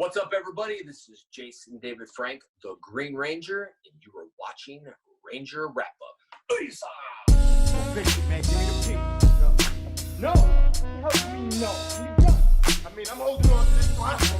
What's up, everybody? This is Jason David Frank, the Green Ranger, and you are watching Ranger Wrap Up. Peace out! Man, give me the pick. No! Help me, no. You got it. I mean, I'm holding on to this plastic.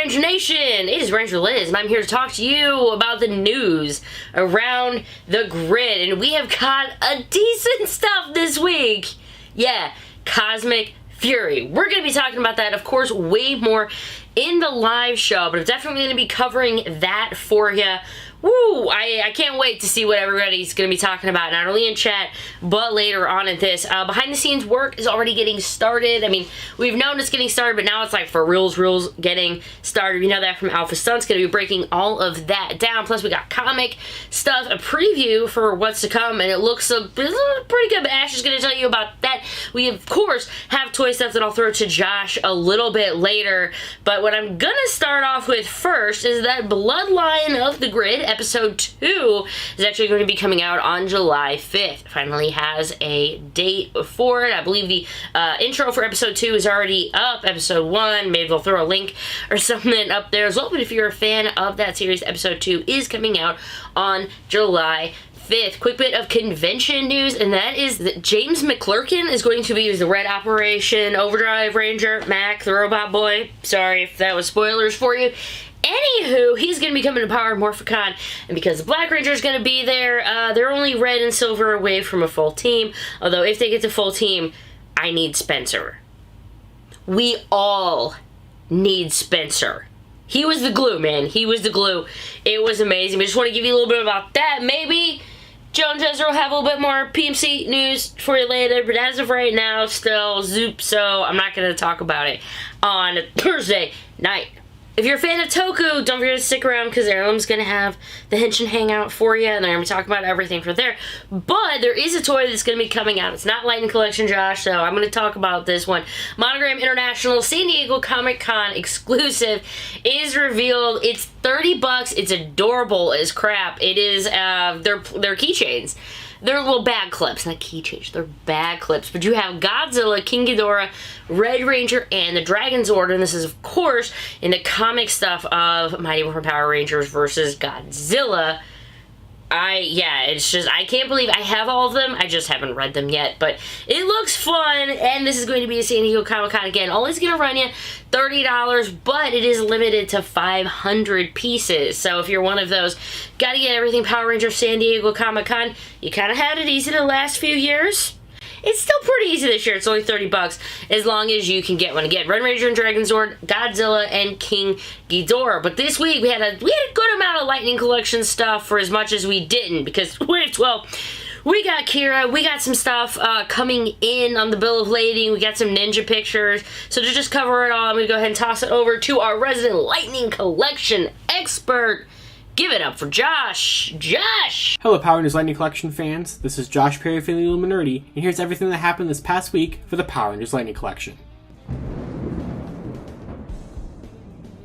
Rangernation! It is Ranger Liz, and I'm here to talk to you about the news around the grid. And we have got a decent stuff this week. Yeah, Cosmic Fury. We're going to be talking about that, of course, way more in the live show, but I'm definitely going to be covering that for you. Woo! I can't wait to see what everybody's going to be talking about, not only in chat, but later on in this. Behind-the-scenes work is already getting started. I mean, we've known it's getting started, but now it's like for reals getting started. We know that from Alpha Stunt's going to be breaking all of that down. Plus, we got comic stuff, a preview for what's to come, and it looks pretty good, but Ash is going to tell you about that. We, of course, have toy stuff that I'll throw to Josh a little bit later, but what I'm going to start off with first is that Bloodline of the Grid, Episode 2 is actually going to be coming out on July 5th. It finally has a date for it. I believe the intro for Episode 2 is already up. Episode 1, maybe they'll throw a link or something up there as well. But if you're a fan of that series, Episode 2 is coming out on July 5th. Quick bit of convention news, and that is that James McClurkin is going to be the Red Operation Overdrive Ranger, Mac, the Robot Boy. Sorry if that was spoilers for you. Anywho, he's going to be coming to Power Morphicon, and because the Black Ranger is going to be there, they're only red and silver away from a full team. Although, if they get to full team, I need Spencer. We all need Spencer. He was the glue, man. He was the glue. It was amazing. I just want to give you a little bit about that. Maybe Joe and Jezra will have a little bit more PMC news for you later, but as of right now, still zoop, so I'm not going to talk about it on Thursday night. If you're a fan of Toku, don't forget to stick around because Heirloom's going to have the Henshin Hangout for you, and they're going to be talking about everything from there. But there is a toy that's going to be coming out. It's not Lightning Collection, Josh, so I'm going to talk about this one. Monogram International San Diego Comic-Con exclusive is revealed. It's $30. It's adorable as crap. It is, they're keychains. They're little bag clips, not keychains. They're bag clips. But you have Godzilla, King Ghidorah, Red Ranger, and the Dragon Zord. And this is, of course, in the comic stuff of Mighty Morphin Power Rangers versus Godzilla. It's just, I can't believe I have all of them. I just haven't read them yet. But it looks fun, and this is going to be a San Diego Comic-Con again. All it's going to run you $30, but it is limited to 500 pieces. So if you're one of those, gotta get everything Power Rangers San Diego Comic-Con. You kind of had it easy the last few years. It's still pretty easy this year. It's only $30 as long as you can get one. Again, Red Ranger and Dragon Zord, Godzilla, and King Ghidorah. But this week we had a good amount of Lightning Collection stuff for as much as we didn't, because Wave 12, we got Kira, we got some stuff coming in on the bill of lading, we got some ninja pictures. So to just cover it all, I'm going to go ahead and toss it over to our resident Lightning Collection expert. Give it up for Josh. Josh! Hello, Power Rangers Lightning Collection fans. This is Josh Perry from the Illuminerdi, and here's everything that happened this past week for the Power Rangers Lightning Collection.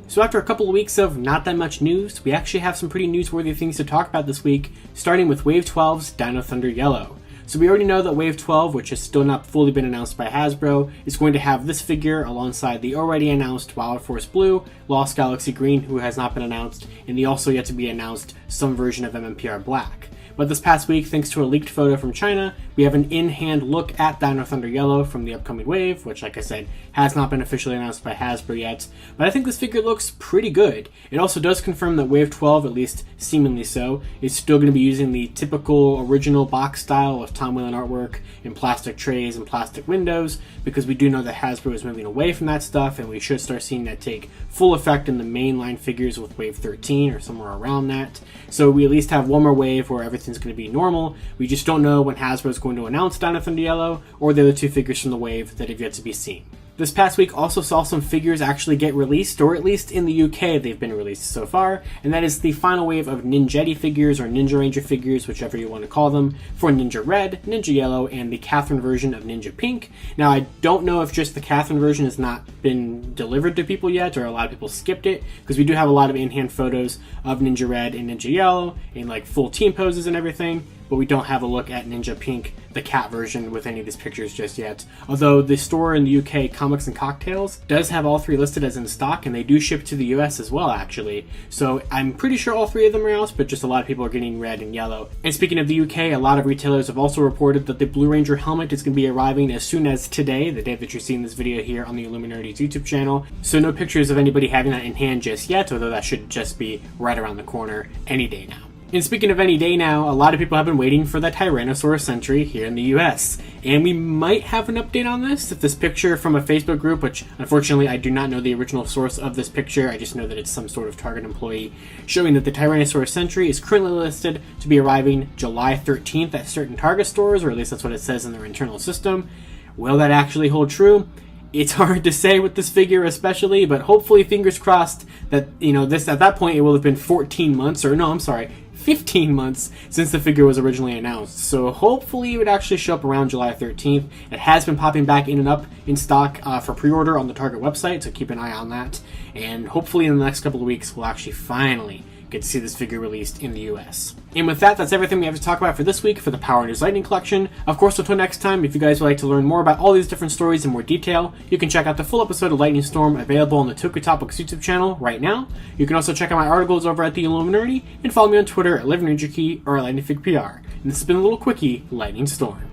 So after a couple of weeks of not that much news, we actually have some pretty newsworthy things to talk about this week, starting with Wave 12's Dino Thunder Yellow. So we already know that Wave 12, which has still not fully been announced by Hasbro, is going to have this figure alongside the already announced Wild Force Blue, Lost Galaxy Green, who has not been announced, and the also yet to be announced some version of MMPR Black. But this past week, thanks to a leaked photo from China, we have an in-hand look at Dino Thunder Yellow from the upcoming wave, which, like I said, has not been officially announced by Hasbro yet. But I think this figure looks pretty good. It also does confirm that Wave 12, at least seemingly so, is still going to be using the typical original box style of Tom Whalen artwork in plastic trays and plastic windows, because we do know that Hasbro is moving away from that stuff, and we should start seeing that take full effect in the mainline figures with Wave 13 or somewhere around that. So we at least have one more wave where everything's going to be normal. We just don't know when Hasbro is going to announce Dino Thunder Yellow or the other two figures from the wave that have yet to be seen. This past week also saw some figures actually get released, or at least in the UK they've been released so far, and that is the final wave of Ninjetti figures, or Ninja Ranger figures, whichever you want to call them, for Ninja Red, Ninja Yellow, and the Catherine version of Ninja Pink. Now, I don't know if just the Catherine version has not been delivered to people yet, or a lot of people skipped it, because we do have a lot of in-hand photos of Ninja Red and Ninja Yellow, in like full team poses and everything, but we don't have a look at Ninja Pink, the cat version, with any of these pictures just yet. Although the store in the UK, Comics and Cocktails, does have all three listed as in stock, and they do ship to the US as well, actually. So I'm pretty sure all three of them are out, but just a lot of people are getting red and yellow. And speaking of the UK, a lot of retailers have also reported that the Blue Ranger helmet is going to be arriving as soon as today, the day that you're seeing this video here on the Illuminerdi's YouTube channel. So no pictures of anybody having that in hand just yet, although that should just be right around the corner any day now. And speaking of any day now, a lot of people have been waiting for the Tyrannosaurus Sentry here in the US. And we might have an update on this if this picture from a Facebook group, which unfortunately I do not know the original source of this picture, I just know that it's some sort of Target employee, showing that the Tyrannosaurus Sentry is currently listed to be arriving July 13th at certain Target stores, or at least that's what it says in their internal system. Will that actually hold true? It's hard to say with this figure especially, but hopefully, fingers crossed, that, you know, this at that point it will have been 14 months, or no, I'm sorry, 15 months since the figure was originally announced. So hopefully it would actually show up around July 13th. It has been popping back in and up in stock for pre-order on the Target website, so keep an eye on that. And hopefully in the next couple of weeks we'll actually finally get to see this figure released in the US. And with that, that's everything we have to talk about for this week for the Power News Lightning Collection. Of course, until next time, if you guys would like to learn more about all these different stories in more detail, you can check out the full episode of Lightning Storm available on the Toku Topics YouTube channel right now. You can also check out my articles over at the Illuminerdi, and follow me on Twitter at LivingRangerKey or at LightningFigPR. And this has been a little quickie, Lightning Storm.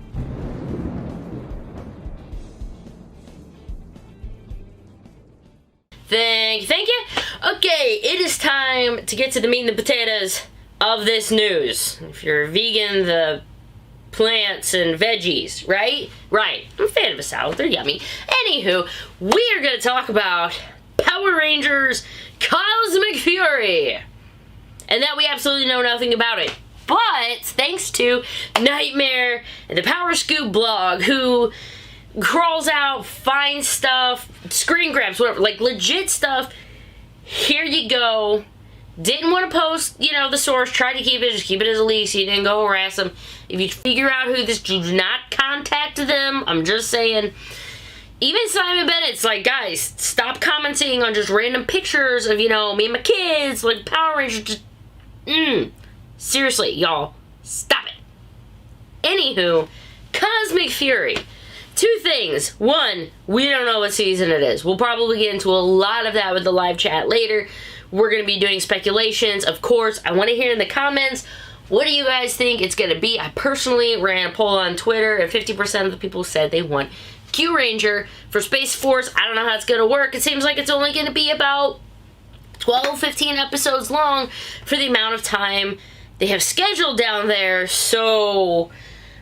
Thank you. Okay, it is time to get to the meat and the potatoes of this news. If you're vegan, the plants and veggies, right? Right. I'm a fan of a salad. They're yummy. Anywho, we are going to talk about Power Rangers Cosmic Fury. And that we absolutely know nothing about it. But thanks to Nightmare and the Power Scoop blog, who crawls out, finds stuff, screen grabs, whatever, like legit stuff. Here you go. Didn't want to post, you know, the source. Tried to keep it, just keep it as a leak so you didn't go harass them. If you figure out who this, do not contact them. I'm just saying. Even Simon Bennett's like, guys, stop commenting on just random pictures of, you know, me and my kids, like Power Rangers. Just, seriously, y'all, stop it. Anywho, Cosmic Fury. Two things. One, we don't know what season it is. We'll probably get into a lot of that with the live chat later. We're going to be doing speculations. Of course, I want to hear in the comments, what do you guys think it's going to be? I personally ran a poll on Twitter, and 50% of the people said they want Q Ranger. For Space Force, I don't know how it's going to work. It seems like it's only going to be about 12, 15 episodes long for the amount of time they have scheduled down there. So,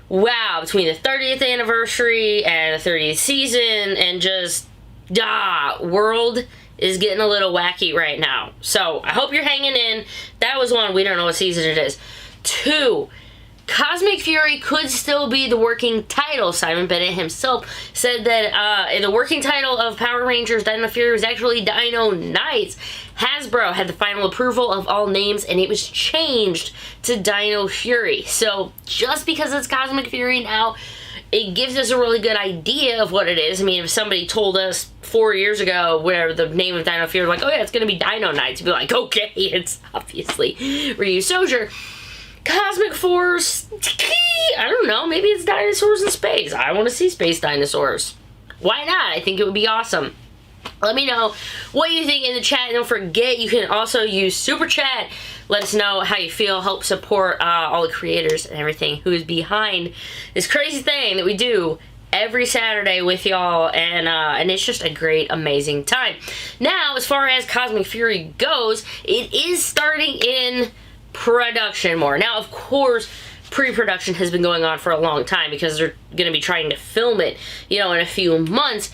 wow, between the 30th anniversary and the 30th season, and just, world is getting a little wacky right now. So, I hope you're hanging in. That was one, we don't know what season it is. Two, Cosmic Fury could still be the working title. Simon Bennett himself said that the working title of Power Rangers Dino Fury was actually Dino Knights. Hasbro had the final approval of all names, and it was changed to Dino Fury. So just because it's Cosmic Fury now, it gives us a really good idea of what it is. I mean, if somebody told us 4 years ago where the name of Dino Fury, like, oh yeah, it's going to be Dino Knights, you'd be like, okay, it's obviously Ryu Soja. Cosmic Force, I don't know, maybe it's dinosaurs in space. I want to see space dinosaurs. Why not? I think it would be awesome. Let me know what you think in the chat. Don't forget, you can also use Super Chat. Let us know how you feel. Help support all the creators and everything who is behind this crazy thing that we do every Saturday with y'all, and it's just a great, amazing time. Now, as far as Cosmic Fury goes, it is starting in production more. Now, of course, pre-production has been going on for a long time because they're going to be trying to film it, you know, in a few months.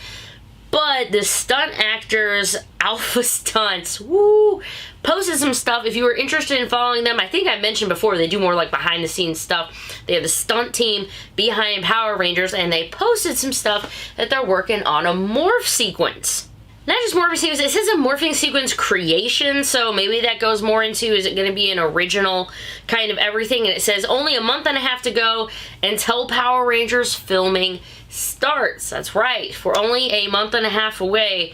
But the stunt actors, Alpha Stunts, woo, posted some stuff. If you were interested in following them, I think I mentioned before, they do more like behind the scenes stuff. They have the stunt team behind Power Rangers, and they posted some stuff that they're working on a morph sequence. Not just morphing sequence, it says a morphing sequence creation, so maybe that goes more into, is it going to be an original kind of everything? And it says only a month and a half to go until Power Rangers filming starts. That's right, we're only a month and a half away.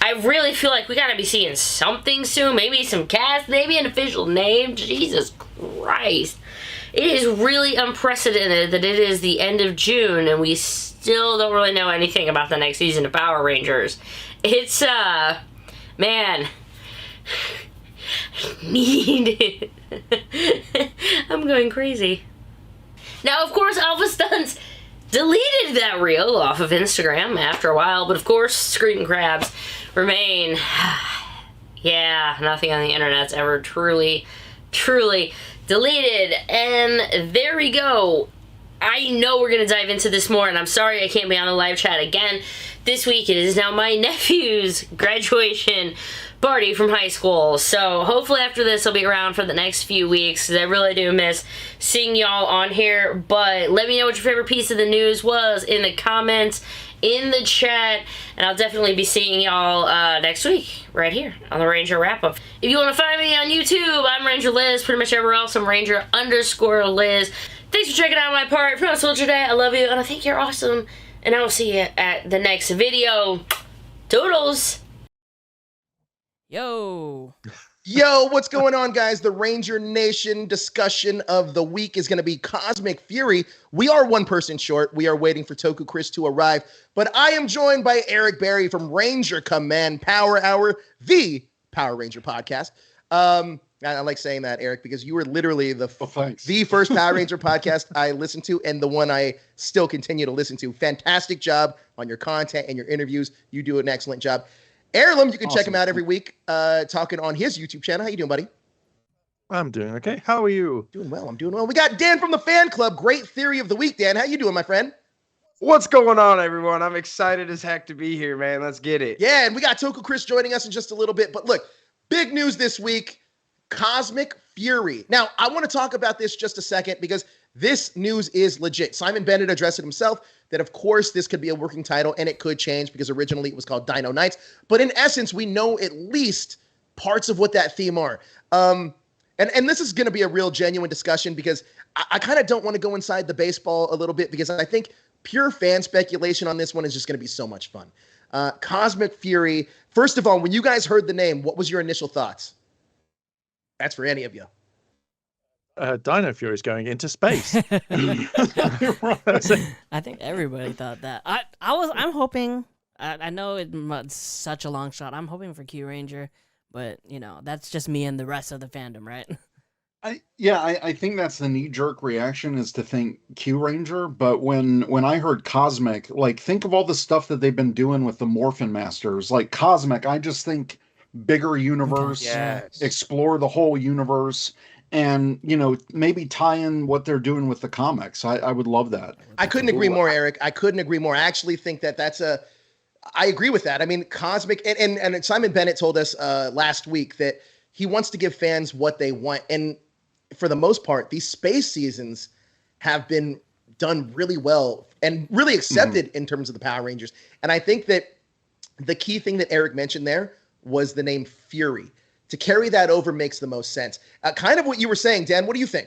I really feel like we got to be seeing something soon, maybe some cast, maybe an official name. Jesus Christ. It is really unprecedented that it is the end of June and we still don't really know anything about the next season of Power Rangers. It's, man, I need it. I'm going crazy. Now, of course, Alpha Stunts deleted that reel off of Instagram after a while, but of course, Screaming Crabs remain. Yeah, nothing on the internet's ever truly deleted. And there we go. I know we're going to dive into this more, and I'm sorry I can't be on the live chat again. This week it is now my nephew's graduation party from high school, so hopefully after this I'll be around for the next few weeks, because I really do miss seeing y'all on here. But let me know what your favorite piece of the news was in the comments, in the chat, and I'll definitely be seeing y'all next week, right here on the Ranger Wrap-Up. If you want to find me on YouTube, I'm Ranger Liz. Pretty much everywhere else, I'm Ranger_Liz. Thanks for checking out my part. From Soldier Day, I love you, and I think you're awesome. And I will see you at the next video. Toodles! Yo, What's going on, guys? The Ranger Nation discussion of the week is going to be Cosmic Fury. We are one person short. We are waiting for Toku Chris to arrive. But I am joined by Eric Berry from Ranger Command Power Hour, the Power Ranger podcast. I like saying that, Eric, because you were literally the first Power Ranger podcast I listened to, and the one I still continue to listen to. Fantastic job on your content and your interviews. You do an excellent job. Heirloom, you can check him out every week, talking on his YouTube channel. How you doing, buddy? I'm doing okay. How are you? Doing well. I'm doing well. We got Dan from the fan club. Great theory of the week, Dan. How you doing, my friend? What's going on, everyone? I'm excited as heck to be here, man. Let's get it. Yeah, and we got Toku Chris joining us in just a little bit. But look, big news this week. Cosmic Fury. Now, I want to talk about this just a second because this news is legit. Simon Bennett addressed it himself that, of course, this could be a working title and it could change because originally it was called Dino Knights. But in essence, we know at least parts of what that theme are. And this is going to be a real genuine discussion because I kind of don't want to go inside the baseball a little bit because I think pure fan speculation on this one is just going to be so much fun. Cosmic Fury. First of all, when you guys heard the name, what was your initial thoughts? That's for any of you. Dino Fury's going into space. I think everybody thought that. I'm hoping. I know it's such a long shot. I'm hoping for Q Ranger, but that's just me and the rest of the fandom, right? I think that's the knee-jerk reaction is to think Q Ranger, but when I heard Cosmic, like think of all the stuff that they've been doing with the Morphin Masters. Like Cosmic, I just think bigger universe, Yes. Explore the whole universe, and maybe tie in what they're doing with the comics. I would love that. I couldn't agree more, Eric. I couldn't agree more. I actually think I agree with that. I mean, Cosmic, and Simon Bennett told us last week that he wants to give fans what they want. And for the most part, these space seasons have been done really well and really accepted in terms of the Power Rangers. And I think that the key thing that Eric mentioned there was the name Fury. To carry that over makes the most sense. Kind of what you were saying, Dan. What do you think?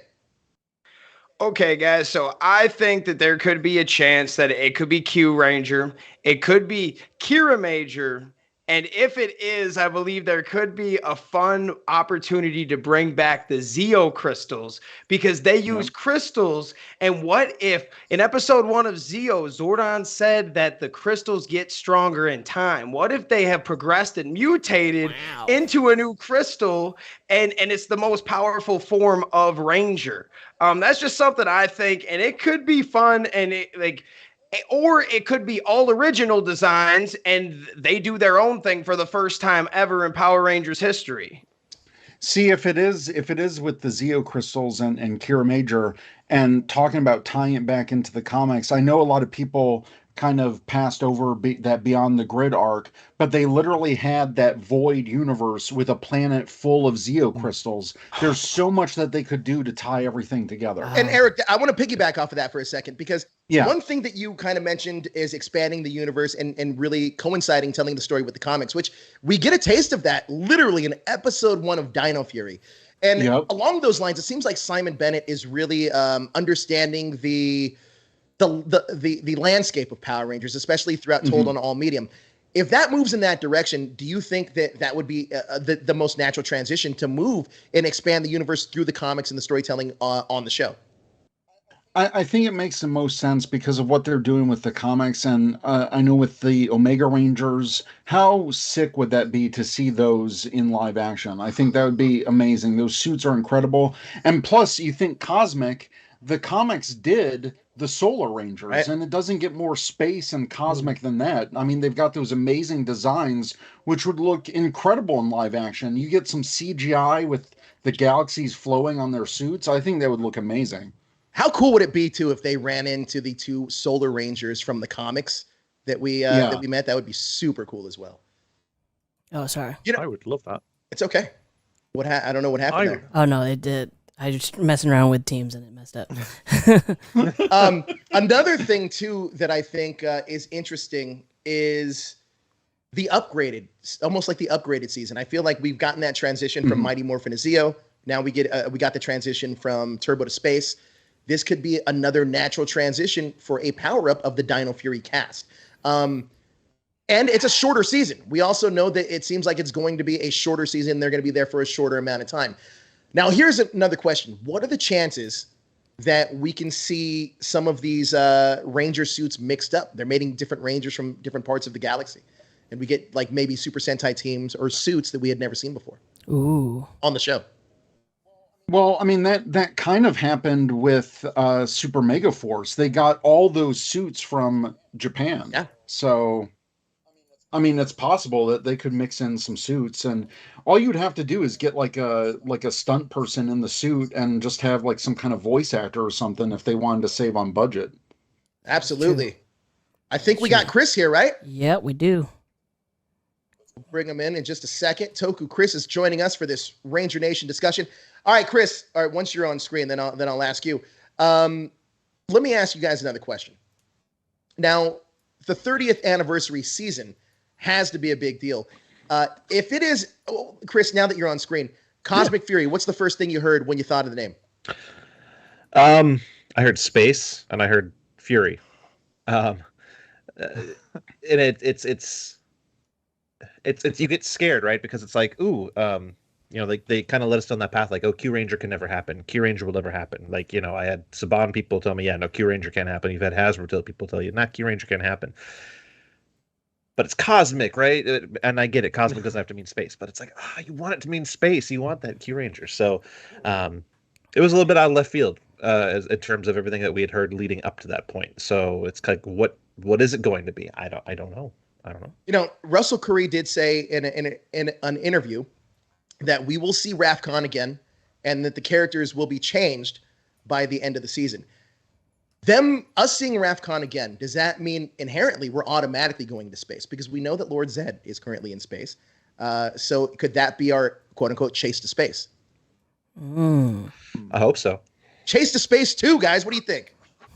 Okay, guys, so I think that there could be a chance that it could be Q Ranger, it could be Kira Major, and if it is, I believe there could be a fun opportunity to bring back the Zeo crystals because they use crystals. And what if in episode 1 of Zeo, Zordon said that the crystals get stronger in time? What if they have progressed and mutated into a new crystal and it's the most powerful form of Ranger? That's just something I think, and it could be fun and or it could be all original designs and they do their own thing for the first time ever in Power Rangers history. See, if it is with the Zeo crystals and Kira Major and talking about tying it back into the comics, I know a lot of people kind of passed over that Beyond the Grid arc, but they literally had that void universe with a planet full of Zeo crystals. There's so much that they could do to tie everything together. And Eric, I want to piggyback off of that for a second, because Yeah. one thing that you kind of mentioned is expanding the universe and really coinciding, telling the story with the comics, which we get a taste of that literally in episode 1 of Dino Fury. And Yep. along those lines, it seems like Simon Bennett is really understanding the landscape of Power Rangers, especially throughout Told on All Medium. If that moves in that direction, do you think that that would be the most natural transition to move and expand the universe through the comics and the storytelling on the show? I think it makes the most sense because of what they're doing with the comics. And I know with the Omega Rangers, how sick would that be to see those in live action? I think that would be amazing. Those suits are incredible. And plus, you think Cosmic, the comics did the Solar Rangers, Right. and it doesn't get more space and cosmic than that. I mean, they've got those amazing designs, which would look incredible in live action. You get some CGI with the galaxies flowing on their suits. I think that would look amazing. How cool would it be too if they ran into the 2 Solar Rangers from the comics that we met? That would be super cool as well. Oh, sorry. I would love that. It's okay. I don't know what happened there. Oh no, it did. I just messing around with teams and it messed up. Another thing too that I think is interesting is the almost like the upgraded season. I feel like we've gotten that transition from Mighty Morphin to Zeo. Now we got the transition from Turbo to Space. This could be another natural transition for a power-up of the Dino Fury cast. And it's a shorter season. We also know that it seems like it's going to be a shorter season. They're going to be there for a shorter amount of time. Now, here's another question. What are the chances that we can see some of these Ranger suits mixed up? They're making different Rangers from different parts of the galaxy. And we get like maybe Super Sentai teams or suits that we had never seen before. Ooh. On the show. Well, I mean, that kind of happened with Super Mega Force. They got all those suits from Japan. Yeah. So, I mean, it's possible that they could mix in some suits, and all you'd have to do is get like a stunt person in the suit and just have like some kind of voice actor or something if they wanted to save on budget. Absolutely. I think we got Chris here, right? Yeah, we do. Bring him in just a second. Toku Chris is joining us for this Ranger Nation discussion. All right, Chris. All right, once you're on screen, then I'll ask you. Let me ask you guys another question. Now, the 30th anniversary season has to be a big deal. If it is, Chris, now that you're on screen, Cosmic Fury, what's the first thing you heard when you thought of the name? I heard space and I heard Fury. And it's you get scared, right? Because it's like, ooh, they kind of let us down that path, like, oh, Q Ranger can never happen. Q Ranger will never happen. Like, I had Saban people tell me, yeah, no, Q Ranger can't happen. You've had Hasbro people tell you, not Q Ranger can't happen. But it's cosmic, right? And I get it. Cosmic doesn't have to mean space, but it's like, you want it to mean space. You want that Q Ranger. So it was a little bit out of left field in terms of everything that we had heard leading up to that point. So it's like, what is it going to be? I don't know. Russell Curry did say in an interview that we will see Rafcon again and that the characters will be changed by the end of the season. Us seeing Rafcon again, does that mean inherently we're automatically going to space? Because we know that Lord Zed is currently in space. So could that be our quote-unquote chase to space? I hope so. Chase to space too, guys. What do you think?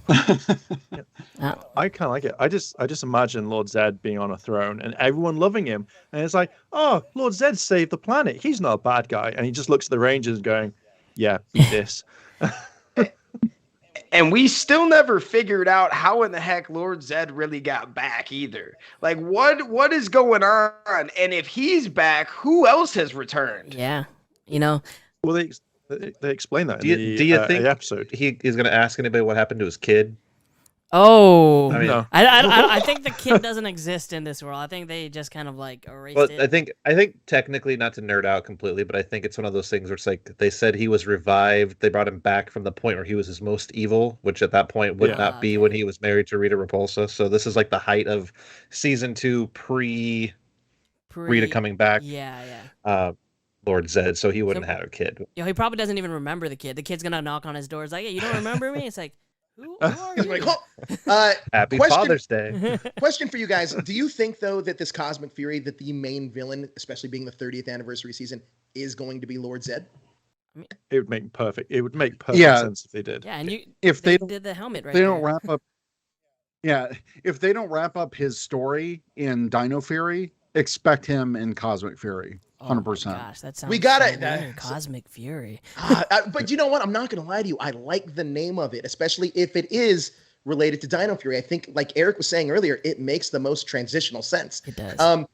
I kind of like it. I just imagine Lord Zed being on a throne and everyone loving him, and it's like, oh, Lord Zed saved the planet. He's not a bad guy, and he just looks at the Rangers going, yeah, beat this. And we still never figured out how in the heck Lord Zed really got back either. Like, what is going on? And if he's back, who else has returned? Yeah, Well, they explain that Do in you the think episode. He is going to ask anybody what happened to his kid? Oh, I mean, No. I think the kid doesn't exist in this world. I think they just kind of like erased Well, it. I think technically, not to nerd out completely, but I think it's one of those things where it's like they said he was revived. They brought him back from the point where he was his most evil, which at that point would Yeah. not be when he was married to Rita Repulsa. So this is like the height of season 2 pre Rita coming back. Yeah. Lord Zed, so he wouldn't have a kid. He probably doesn't even remember the kid. The kid's gonna knock on his door. It's like, hey, you don't remember me? It's like, Who are He's you? like, oh. Happy Question- Father's Day. Question for you guys. Do you think, though, that this Cosmic Fury, that the main villain, especially being the 30th anniversary season, is going to be Lord Zed? It would make perfect. It would make perfect Yeah. sense if they did. Yeah, and If they they did the helmet right they don't there. wrap up. Yeah, if they don't wrap up his story in Dino Fury, expect him in Cosmic Fury. Oh my 100%. gosh, that sounds We gotta- so weird. Cosmic Fury. But you know what? I'm not going to lie to you. I like the name of it, especially if it is related to Dino Fury. I think, like Eric was saying earlier, it makes the most transitional sense. It does.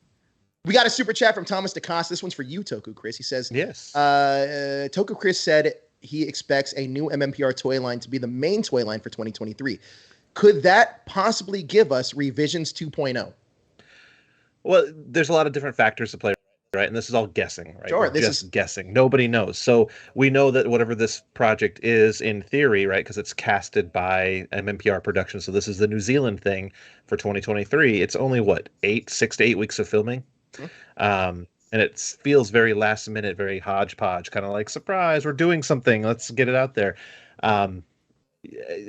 We got a super chat from Thomas DeCoste. This one's for you, Toku Chris. He says, Yes. Toku Chris said he expects a new MMPR toy line to be the main toy line for 2023. Could that possibly give us Revisions 2.0? Well, there's a lot of different factors to play, right? And this is all guessing, right? Sure, We're this just is- guessing. Nobody knows. So we know that whatever this project is in theory, right? Because it's casted by MMPR Productions. So this is the New Zealand thing for 2023. It's only what, 6 to 8 weeks of filming. And it feels very last minute, very hodgepodge, kind of like, surprise, we're doing something. Let's get it out there.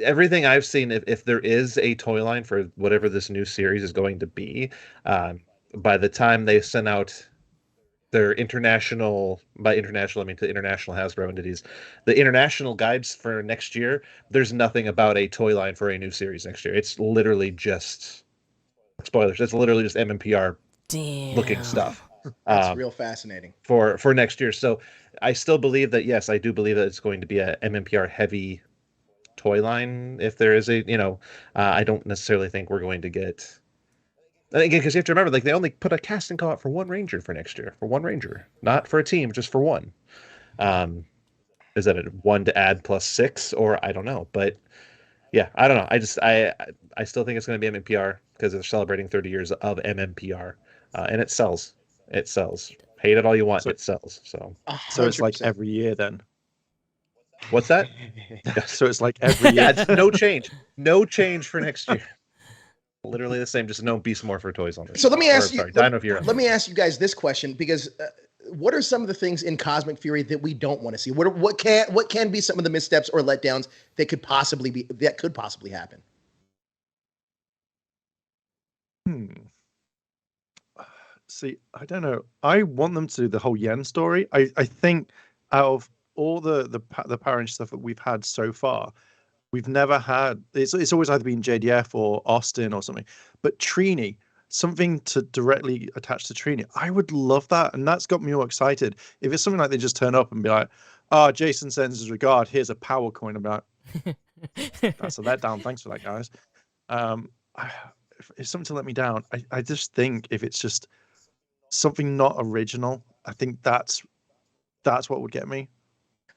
Everything I've seen, if there is a toy line for whatever this new series is going to be, by the time they send out their international, by international I mean to international Hasbro entities, the international guides for next year, there's nothing about a toy line for a new series next year. It's literally just spoilers. It's literally just MMPR looking stuff. That's real fascinating. For next year. So I still believe that, yes, I do believe that it's going to be a MMPR heavy toy line. If there is a, I don't necessarily think we're going to get, again, because you have to remember, like, they only put a casting call out for one Ranger for next year, for one Ranger, not for a team, just for one. Is that a 1 to add plus 6, or I don't know, but yeah, I don't know. I still think it's going to be MMPR because they're celebrating 30 years of MMPR, and it sells. It sells. Hate it all you want. So- it sells. So it's like 100%. every year then. what's that? So it's like every Yeah, year. it's no change. No change for next year. Literally the same. Just no Beast Morpher toys on it. So let me ask you. Sorry, Dino Fury. Let me ask you guys this question, because what are some of the things in Cosmic Fury that we don't want to see? What can be some of the missteps or letdowns that could possibly happen? See, I don't know. I want them to do the whole Yen story. I think out of all the Power Ranger stuff that we've had so far, we've never had. It's always either been JDF or Austin or something. But Trini, something to directly attach to Trini, I would love that, and that's got me all excited. If it's something like they just turn up and be like, "Oh, Jason sends his regard. Here's a power coin." About that's a letdown. Thanks for that, guys. If something to let me down, I just think if it's just something not original, I think that's what would get me.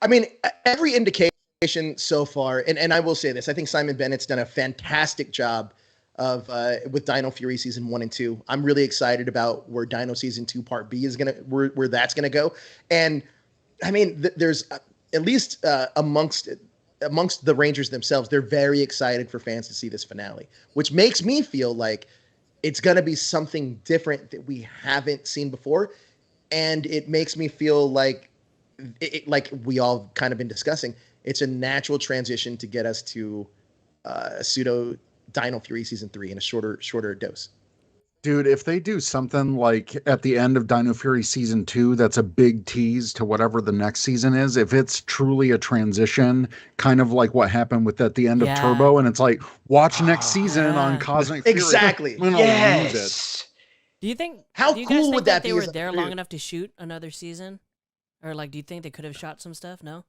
I mean, every indication so far, and I will say this, I think Simon Bennett's done a fantastic job of with Dino Fury season 1 and 2. I'm really excited about where Dino season 2 part B is where that's gonna go. And I mean, there's at least amongst the Rangers themselves, they're very excited for fans to see this finale, which makes me feel like it's going to be something different that we haven't seen before. And it makes me feel like, like we all kind of been discussing, it's a natural transition to get us to a pseudo Dino Fury season 3 in a shorter dose. Dude, if they do something like at the end of Dino Fury season 2, that's a big tease to whatever the next season is. If it's truly a transition, kind of like what happened with at the end of Turbo, and it's like, watch next season on Cosmic Fury. Exactly. Then I'll lose it. Do you think? How do you guys cool think would that they be were as a- there long enough to shoot another season, or like, do you think they could have shot some stuff? No.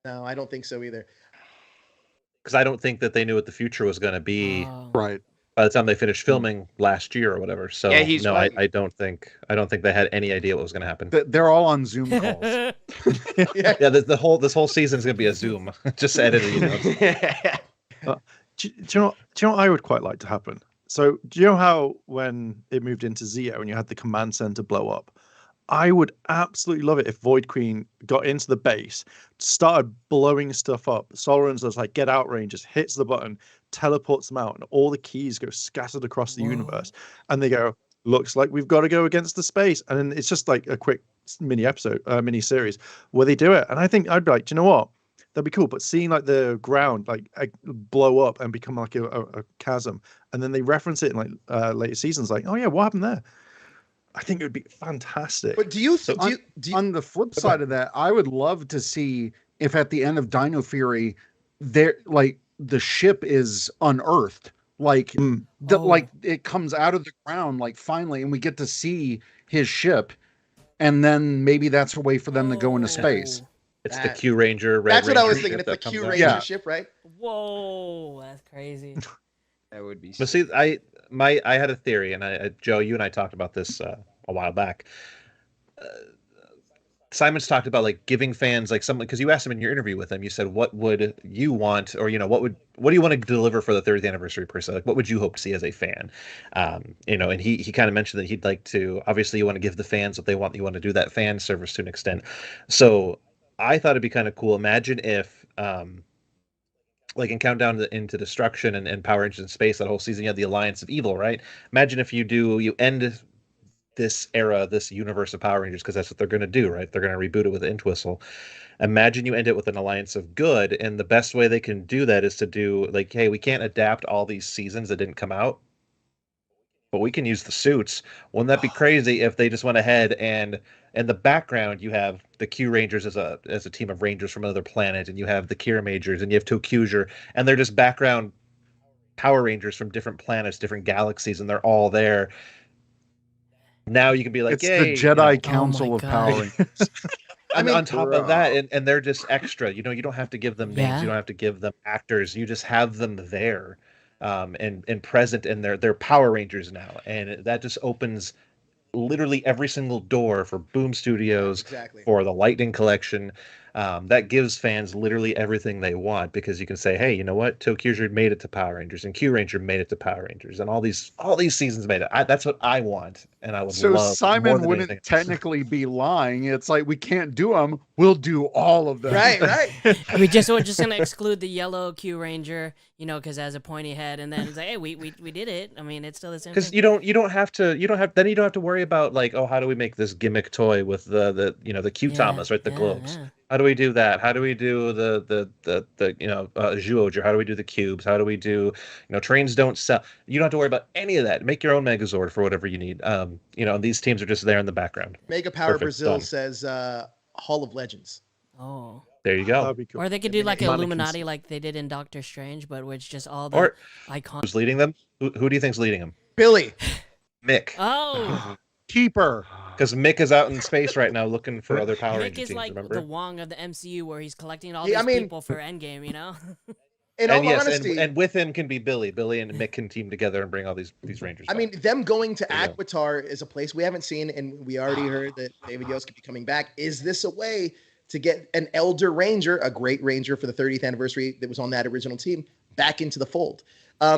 No, I don't think so either. Because I don't think that they knew what the future was going to be Oh. Right. by the time they finished filming last year or whatever. So Yeah, he's no, right. I don't think they had any idea what was going to happen. They're all on Zoom calls. Yeah, this whole season is going to be a Zoom, just editing. Do you know what I would quite like to happen? So do you know how when it moved into Zeo and you had the command center blow up? I would absolutely love it if Void Queen got into the base, started blowing stuff up. Solarans does like get out Rangers, hits the button, teleports them out, and all the keys go scattered across the universe. And they go, looks like we've got to go against the space. And then it's just like a quick mini series where they do it. And I think I'd be like, do you know what? that'd be cool. But seeing like the ground blow up and become like a chasm, and then they reference it in like later seasons, like, oh yeah, what happened there? I think it would be fantastic. But do you on the flip side of that, I would love to see if at the end of Dino Fury, there like the ship is unearthed, like like it comes out of the ground, like finally, and we get to see his ship, and then maybe that's a way for them to go into space. It's the Q Ranger. That's what I was thinking. Ship It's the Q Ranger ship, right? Whoa, that's crazy. That would be. But see, I had a theory, and Joe, you and I talked about this a while back. Simon's talked about like giving fans like something, because you asked him in your interview with him, you said, what would you want, or what do you want to deliver for the 30th anniversary per se? Like, what would you hope to see as a fan? And he kind of mentioned that he'd like to, obviously you want to give the fans what they want, you want to do that fan service to an extent. So I thought it'd be kind of cool. Imagine if like in Countdown into Destruction and Power Rangers in Space, that whole season, you had the Alliance of Evil, right? Imagine if you end this era, this universe of Power Rangers, because that's what they're going to do, right? They're going to reboot it with Entwistle. Imagine you end it with an Alliance of Good, and the best way they can do that is to do like, hey, we can't adapt all these seasons that didn't come out, but we can use the suits. Wouldn't that be crazy if they just went ahead and in the background you have the Q Rangers as a team of Rangers from another planet, and you have the Kira Majors, and you have Tokyuger, and they're just background Power Rangers from different planets, different galaxies, and they're all there. Now you can be like, it's yay, the Jedi Council of Power Rangers. I mean, on top of that, and they're just extra. You don't have to give them names. You don't have to give them actors. You just have them there, and present, and they're Power Rangers now, and that just opens literally every single door for Boom Studios, for the Lightning Collection. That gives fans literally everything they want, because you can say, hey, you know what? Tokyuger made it to Power Rangers, and Q Ranger made it to Power Rangers, and all these seasons made it. That's what I want, and I would so love. Simon wouldn't technically be lying. It's like, we can't do them. We'll do all of them. Right. we're just gonna exclude the yellow Q Ranger, because it has a pointy head, and then it's like, hey, we did it. I mean, it's still the same. Because thing. you don't have to worry about like, oh, how do we make this gimmick toy with the Q Thomas, right? The globes. Yeah. How do we do that? How do we do the Zhuoger? How do we do the cubes? How do we do, trains don't sell? You don't have to worry about any of that. Make your own Megazord for whatever you need. These teams are just there in the background. Mega Power Brazil says Hall of Legends. Oh. There you go. That'd be cool. Or they could do like an Illuminati, like they did in Doctor Strange, but with just all the icons. Who's leading them? Who do you think's leading them? Billy. Mick. Oh. Keeper. Because Mick is out in space right now looking for other Power Mick Ranger is teams, like remember? the Wong of the MCU, where he's collecting all these people for Endgame, In all honesty, and with him can be Billy. Billy and Mick can team together and bring all these Rangers back. I mean, them going to Aquitar is a place we haven't seen, and we already heard that David Yost could be coming back. Is this a way to get an Elder Ranger, a great Ranger for the 30th anniversary that was on that original team, back into the fold?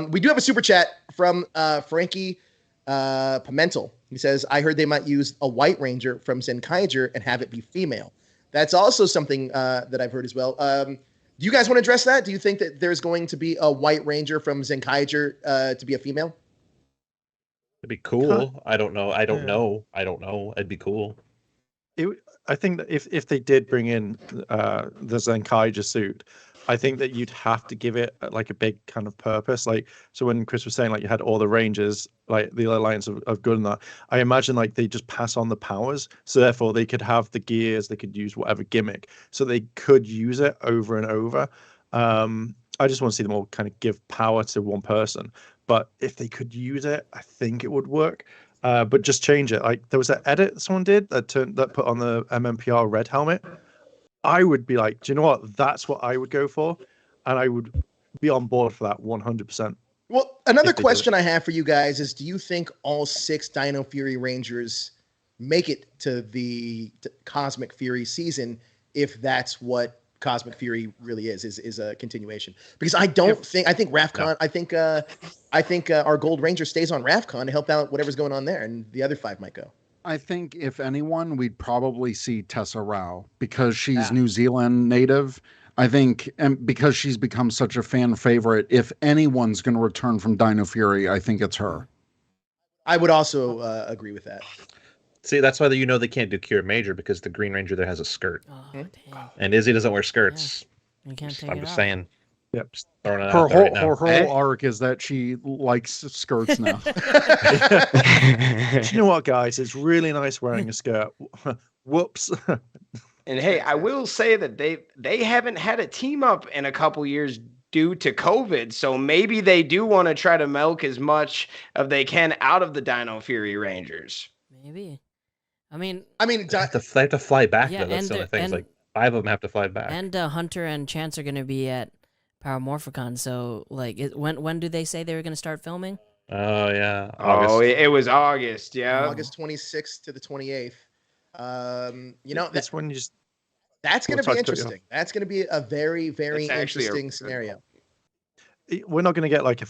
We do have a super chat from Frankie Pimentel. He says, I heard they might use a white Ranger from Zenkaiger and have it be female. That's also something that I've heard as well. Do you guys want to address that? Do you think that there's going to be a white Ranger from Zenkaiger to be a female? It'd be cool. I don't know. It'd be cool. I think that if they did bring in the Zenkaiger suit, I think that you'd have to give it like a big kind of purpose. Like, so when Chris was saying like you had all the Rangers, like the Alliance of Good and that, I imagine like they just pass on the powers. So therefore they could have the gears, they could use whatever gimmick. So they could use it over and over. I just want to see them all kind of give power to one person. But if they could use it, I think it would work. But just change it. Like there was that edit someone did that put on the MMPR red helmet. I would be like, do you know what? That's what I would go for, and I would be on board for that 100%. Well, another question I have for you guys is: do you think all 6 Dino Fury Rangers make it to the Cosmic Fury season? If that's what Cosmic Fury really is a continuation? Because I think Rafcon. No. I think our Gold Ranger stays on Rafcon to help out whatever's going on there, and the other 5 might go. I think if anyone, we'd probably see Tessa Rao because she's New Zealand native. I think, and because she's become such a fan favorite, if anyone's going to return from Dino Fury, I think it's her. I would also agree with that. See, that's why they can't do Cure Major, because the Green Ranger there has a skirt. Oh, damn. And Izzy doesn't wear skirts. You can't take I'm it just off. saying. Yep. Just throwing it Her out there right now. whole arc is that she likes skirts now. Do you know what, guys? It's really nice wearing a skirt. Whoops. And hey, I will say that they haven't had a team up in a couple years due to COVID, so maybe they do want to try to milk as much of they can out of the Dino Fury Rangers. Maybe. I mean, They have to fly back, Yeah, though. That's and the only thing. It's and- like 5 of them have to fly back. and Hunter and Chance are gonna be at Paramorphicon. So like, when do they say they were gonna start filming? Oh, yeah. Oh, August. it was August, yeah. August 26th to the 28th. You know, That's when you just. that's going to Sorry be to cut you off. interesting. That's going to be a very, very It's actually a interesting good scenario. We're not going to get like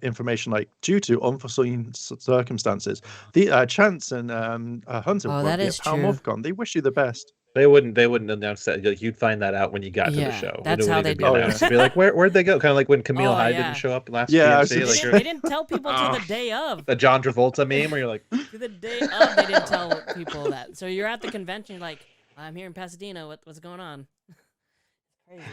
information like due to unforeseen circumstances. The Chance and Hunter Oh, won't that be is at true. Paramorphicon. They wish you the best. They wouldn't announce that. Like, you'd find that out when you got to the Yeah, show. that's It how wouldn't they even be do it. announced. You'd be like, where'd they go? Kind of like when Camille Oh, Hyde yeah. didn't show up last Yeah, I was PNC. just- Like They you're- didn't tell people to the day of. the John Travolta meme where you're like, To the day of, they didn't tell people that. So you're at the convention, you're like, I'm here in Pasadena. What's going on? Crazy.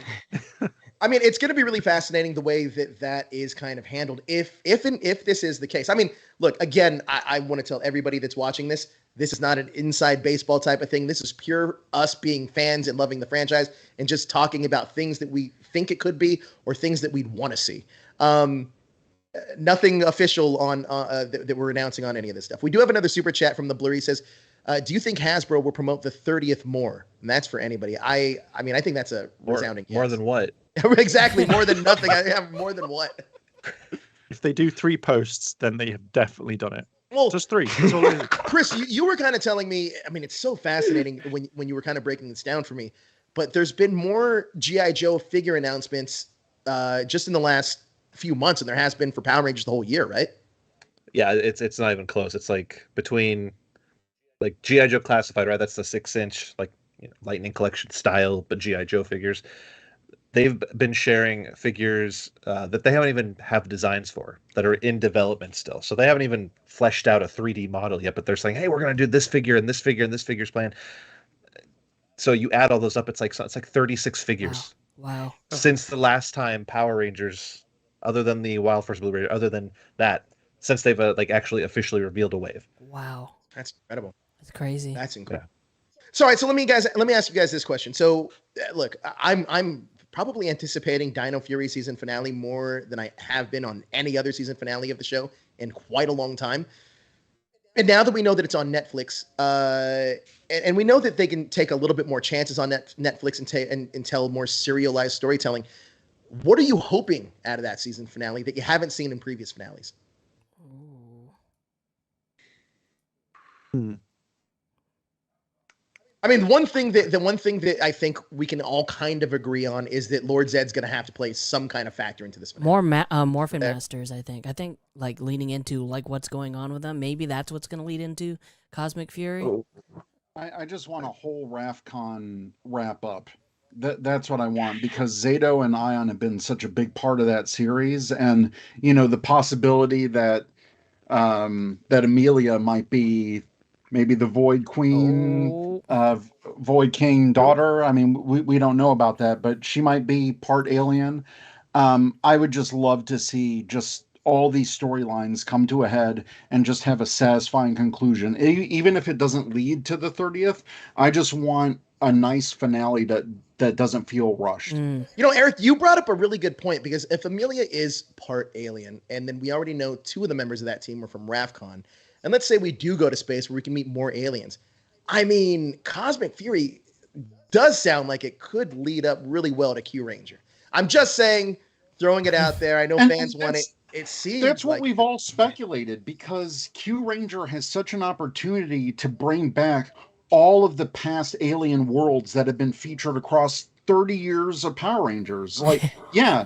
I mean, it's going to be really fascinating the way that is kind of handled. If this is the case, I mean, look, again, I want to tell everybody that's watching this, this is not an inside baseball type of thing. This is pure us being fans and loving the franchise and just talking about things that we think it could be or things that we'd want to see. Nothing official on that we're announcing on any of this stuff. We do have another super chat from the Blurry. Says, do you think Hasbro will promote the 30th more? And that's for anybody. I mean, I think that's a resounding more yes. than what? Exactly, more than nothing. I have more than what? If they do 3 posts, then they have definitely done it. Well, Just 3. That's all it is. Chris, you were kind of telling me, I mean, it's so fascinating when you were kind of breaking this down for me, but there's been more G.I. Joe figure announcements just in the last few months than there has been for Power Rangers the whole year, right? Yeah, it's not even close. It's like between like G.I. Joe Classified, right? That's the 6-inch like Lightning Collection style, but G.I. Joe figures. They've been sharing figures that they haven't even have designs for that are in development still. So they haven't even fleshed out a 3D model yet, but they're saying, hey, we're going to do this figure and this figure and this figure's plan. So you add all those up, it's like 36 figures. Wow. Since the last time Power Rangers, other than the Wild Force Blue Ranger, other than that, since they've like actually officially revealed a wave. Wow. That's incredible. That's crazy. That's incredible. So, all right, so let me ask you guys this question. So, look, I'm probably anticipating Dino Fury season finale more than I have been on any other season finale of the show in quite a long time. And now that we know that it's on Netflix, and we know that they can take a little bit more chances on Netflix and tell more serialized storytelling, what are you hoping out of that season finale that you haven't seen in previous finales? I mean, the one thing that I think we can all kind of agree on is that Lord Zed's going to have to play some kind of factor into this. More Morphin Masters, I think. I think like leading into like what's going on with them. Maybe that's what's going to lead into Cosmic Fury. Oh. I just want a whole RAFCON wrap up. That's what I want, because Zato and Ion have been such a big part of that series, and the possibility that that Amelia might be maybe the Void Queen, Void King daughter. I mean, we don't know about that, but she might be part alien. I would just love to see just all these storylines come to a head and just have a satisfying conclusion. Even if it doesn't lead to the 30th, I just want a nice finale that doesn't feel rushed. Eric, you brought up a really good point, because if Amelia is part alien, and then we already know 2 of the members of that team are from RAFCON, and let's say we do go to space where we can meet more aliens. I mean, Cosmic Fury does sound like it could lead up really well to Q Ranger. I'm just saying, throwing it out there. I know fans want it. It seems that's what like we've all speculated, because Q Ranger has such an opportunity to bring back all of the past alien worlds that have been featured across 30 years of Power Rangers. Like, yeah,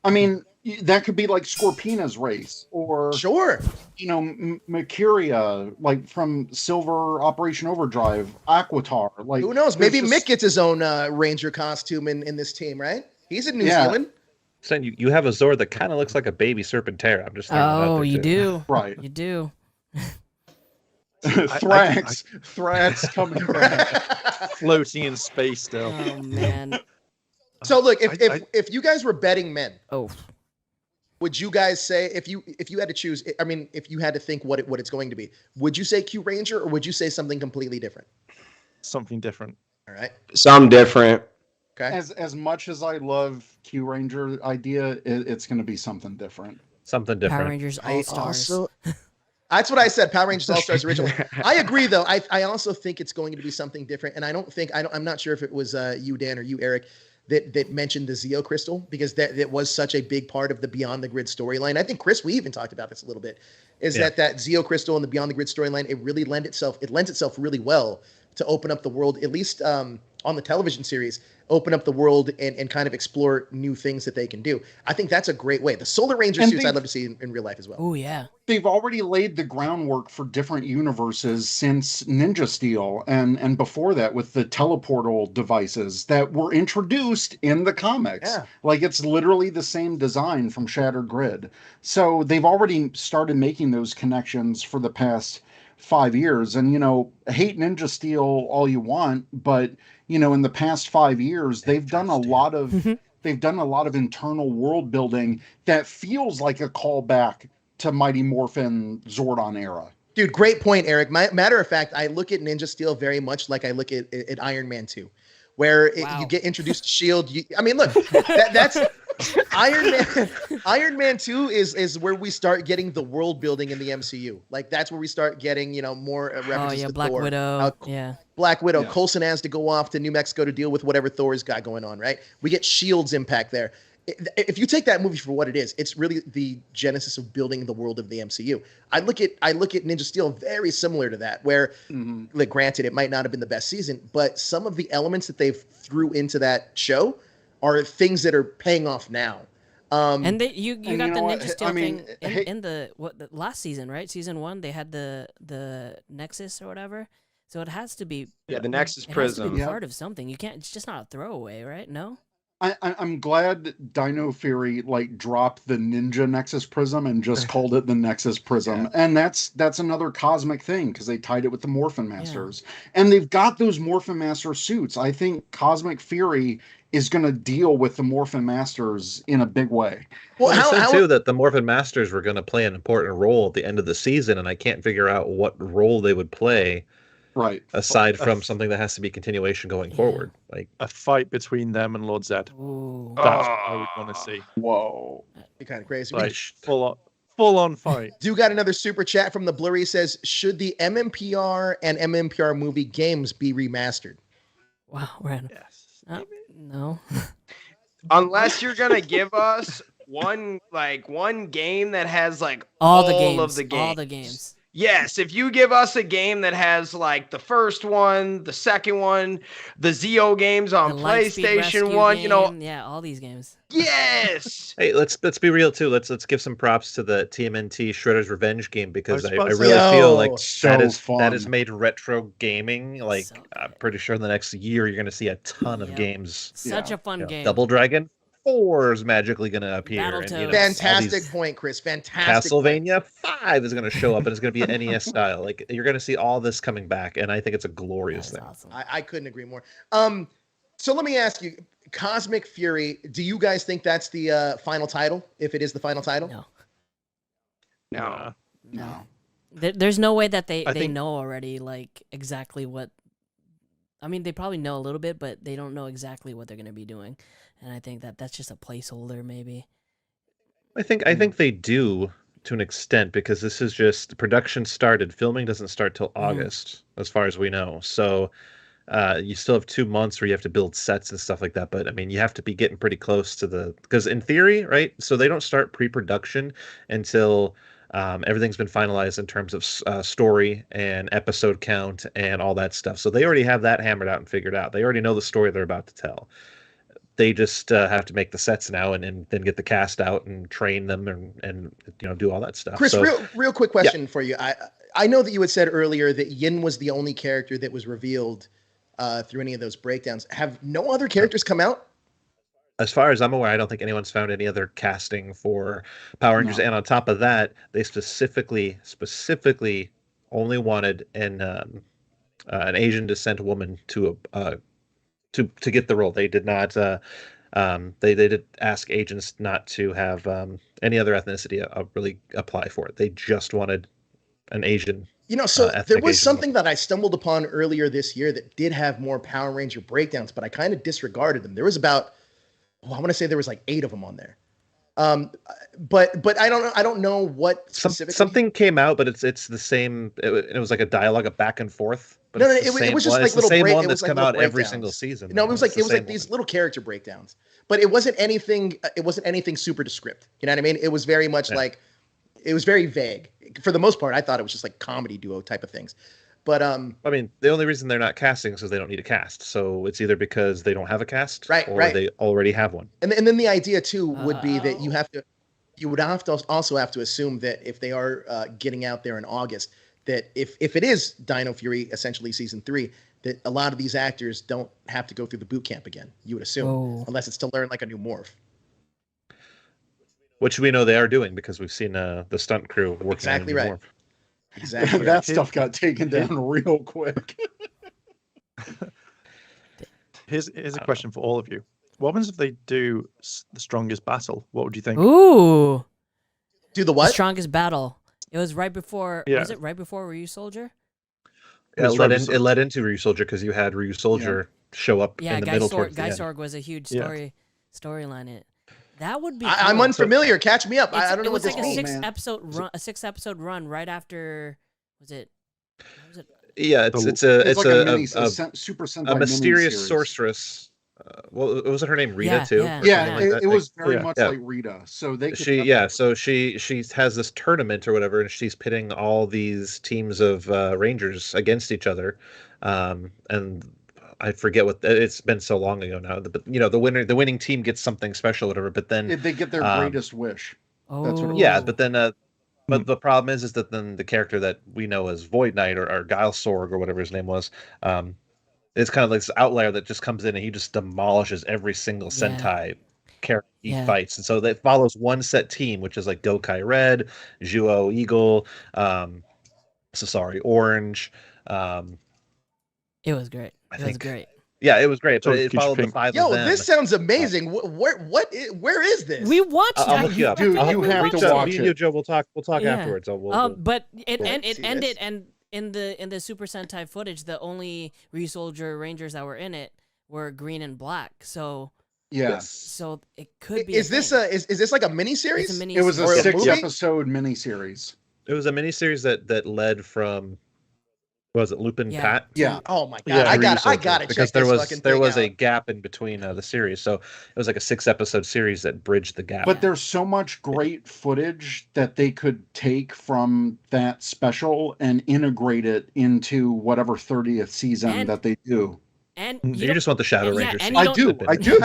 I mean, that could be like Scorpina's race, or sure, Mercuria, like from Silver Operation Overdrive, Aquitar. Like, who knows? Maybe Mick gets his own Ranger costume in this team, right? He's in New Zealand. Saying you have a Zord that kind of looks like a baby Serpentera. I'm just throwing that out there, you too. do, right? You do. Thrax coming back, floating in space still. Oh man. So look, I- if you guys were betting men, Oh, would you guys say if you had to choose? I mean, if you had to think what it's going to be, would you say Q Ranger or would you say something completely different? something different. All right. Some different. Okay. As much as I love Q Ranger idea, it's going to be something different. Something Power different. Rangers I All Stars. also. That's what I said. Power Rangers All Stars originally. I agree, though. I also think it's going to be something different, and I'm not sure if it was you, Dan, or you, Eric, that mentioned the Zeo crystal, because that was such a big part of the Beyond the Grid storyline. I think Chris, we even talked about this a little bit. That Zeo crystal and the Beyond the Grid storyline, it really lends itself really well to open up the world, at least on the television series, open up the world and kind of explore new things that they can do. I think that's a great way. The Solar Ranger And suits I'd love to see in real life as well. Oh yeah. They've already laid the groundwork for different universes since Ninja Steel and before that with the teleportal devices that were introduced in the comics. Yeah. Like it's literally the same design from Shattered Grid. So they've already started making those connections for the past 5 years. And hate Ninja Steel all you want, but in the past 5 years, they've done a lot of internal world building that feels like a callback to Mighty Morphin Zordon era. Dude, great point, Eric. Matter of fact, I look at Ninja Steel very much like I look at Iron Man 2, where you get introduced to S.H.I.E.L.D. I mean, look, that's Iron Man. Iron Man 2 is where we start getting the world building in the MCU. Like that's where we start getting more references to Black Thor. Widow. Yeah. Black Widow. Yeah. Coulson has to go off to New Mexico to deal with whatever Thor's got going on, right? We get S.H.I.E.L.D.'s impact there. If you take that movie for what it is, it's really the genesis of building the world of the MCU. I look at Ninja Steel very similar to that, where, like, granted, it might not have been the best season, but some of the elements that they've threw into that show are things that are paying off now. And you got the what? Ninja Steel I mean, thing in the last season, right? Season 1, they had the Nexus or whatever. So it has to be The Nexus it has to Prism. be part of something. You can't. It's just not a throwaway, right? No. I'm glad Dino Fury dropped the Ninja Nexus Prism and just called it the Nexus Prism. And that's another cosmic thing because they tied it with the Morphin Masters. And they've got those Morphin Master suits. I think Cosmic Fury is going to deal with the Morphin Masters in a big way. Well, I said too that the Morphin Masters were going to play an important role at the end of the season, and I can't figure out what role they would play. Right. Aside from something that has to be continuation going forward, like a fight between them and Lord Zed. Ooh. That's what I would want to see. Whoa. Be kind of crazy. Like full on fight. Do got another super chat from the Blurry. Says, should the MMPR and MMPR movie games be remastered? Wow, random. Yes. No. Unless you're gonna give us one game that has all of the games. All the games. Yes, if you give us a game that has the first one, the second one, the Zeo games on The Lightspeed PlayStation Rescue 1, game, yeah, all these games. yes. Hey, let's be real too. Let's give some props to the TMNT Shredder's Revenge game because I about to really say, feel like so that fun. has made retro gaming So I'm pretty sure in the next year you're going to see a ton of games. Such a fun game. Double Dragon 4 is magically going to appear. And, Battletoads. Fantastic point, Chris. Fantastic. Castlevania 5 is going to show up and it's going to be an NES style. Like you're going to see all this coming back, and I think it's a glorious thing. Awesome. I couldn't agree more. So let me ask you, Cosmic Fury, do you guys think that's the final title? If it is the final title? No. No. No. There's no way that they think- know already exactly what. I mean, they probably know a little bit, but they don't know exactly what they're going to be doing, and I think that's just a placeholder, maybe. I think they do to an extent because this is just production started. Filming doesn't start till August, as far as we know. So you still have 2 months where you have to build sets and stuff like that. But I mean, you have to be getting pretty close to because in theory, right? So they don't start pre-production until everything's been finalized in terms of story and episode count and all that stuff. So they already have that hammered out and figured out. They already know the story they're about to tell. They just have to make the sets now and then get the cast out and train them and do all that stuff. Chris, So, real quick question for you. I know that you had said earlier that Yin was the only character that was revealed through any of those breakdowns. Have no other characters come out? as far as I'm aware, I don't think anyone's found any other casting for Power Rangers. No. And on top of that, they specifically only wanted an Asian descent woman to get the role. They did not They did ask agents not to have any other ethnicity really apply for it. They just wanted an Asian. So there ethnic was Asian something that I stumbled upon earlier this year that did have more Power Ranger breakdowns, but I kind of disregarded them. There was about, I want to say there was like 8 of them on there. But I don't know. I don't know what specifically. Something came out, but it's the same. It was like a dialogue, a back and forth. But No, it was just like little same break. one It was that's like come little out every breakdowns. single season. No, it was like the these one. little character breakdowns, but it wasn't anything. It wasn't anything super descriptive. You know what I mean? It was very much like, it was very vague. For the most part, I thought it was just like comedy duo type of things. But I mean, the only reason they're not casting is because they don't need a cast. So it's either because they don't have a cast, Right, or right. they already have one. And then the idea too would be that you would have to also have to assume that if they are getting out there in August, that if it is Dino Fury essentially season 3, that a lot of these actors don't have to go through the boot camp again. You would assume, unless it's to learn like a new morph. Which we know they are doing because we've seen the stunt crew working Exactly on a new right. morph. Exactly. That stuff got taken down real quick. Here's a question for all of you. What happens if they do the strongest battle? What would you think? Ooh. Do the The what? strongest battle. It was right before. Yeah. Was it right before Ryu Soldier? Yeah, It's it led into Ryu Soldier because you had Ryu Soldier show up Yeah, in the middle towards the Guy end. Sorg was a huge Yeah. storyline. That would be. I'm cool. unfamiliar. Catch me up. I don't know It what was this like a means. six episode run right after. Was it? What was it? Yeah, it's It's a like a Super Sentai a mysterious miniseries. sorceress. Well, wasn't her name Rita Yeah, too? yeah. or Yeah, something like that? it was very yeah. much Yeah. like Rita. So they could So she has this tournament or whatever, and she's pitting all these teams of Rangers against each other, and I forget what it's been so long ago now. But the winning team gets something special, or whatever. But then they get their greatest wish. That's what it yeah, was. but then but the problem is that then the character that we know as Void Knight or Guile Sorg or whatever his name was, it's kind of like this outlier that just comes in and he just demolishes every single Sentai character he fights. And so that follows one set team, which is like Gokai Red, Juo Eagle, Orange. It was great. It was great. Yeah, it was great. So But it Future followed the Pink. 5 Yo, of them. this sounds amazing. Where is this? We watched. I'll look you up. Dude, I'll you reach have out. to watch Me and you, it. Joe, we'll talk Yeah. afterwards. But it see ended, this. and in the Super Sentai footage, the only Resoldier Rangers that were in it were green and black. So Yeah. so it could be. Is this is this like a mini series? It's a mini. It was a Or a 6-episode miniseries. It was a miniseries that led from, what was it, Lupin Yeah. Pat? Yeah. Oh my god, Yeah, I got Resoldier, to because check this fucking there thing was out. a gap in between the series, so it was like a 6-episode series that bridged the gap. But there's so much great footage that they could take from that special and integrate it into whatever 30th season And- that they do. And you just want the Shadow yeah, Ranger. and scene. you I do. don't- I do.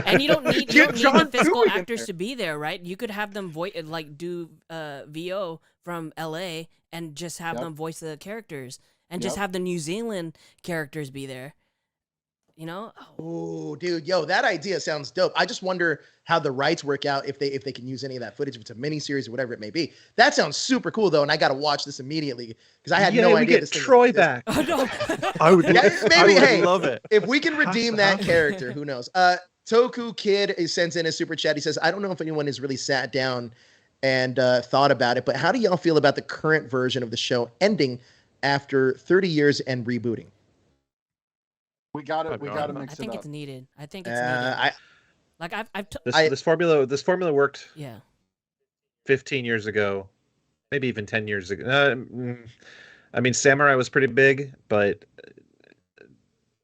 and you don't need Get the John physical Dewey in actors there. to be there, right? You could have them do VO from LA and just have Yep. them voice the characters and just Yep. have the New Zealand characters be there. You know? Oh, dude, yo, that idea sounds dope. I just wonder how the rights work out if they can use any of that footage, if it's a mini series or whatever it may be. That sounds super cool though, and I got to watch this immediately because I had no we idea get this thing Troy existed. back. Oh no. I would, Yeah, I maybe. would Hey, love it. if we can redeem that character, who knows? Toku Kid sends in a super chat. He says, "I don't know if anyone has really sat down and thought about it, but how do y'all feel about the current version of the show ending after 30 years and rebooting?" We got to I mix think it it's up. needed. I think it's needed. Like I've This formula worked yeah. 15 years ago, maybe even 10 years ago. I mean, Samurai was pretty big, but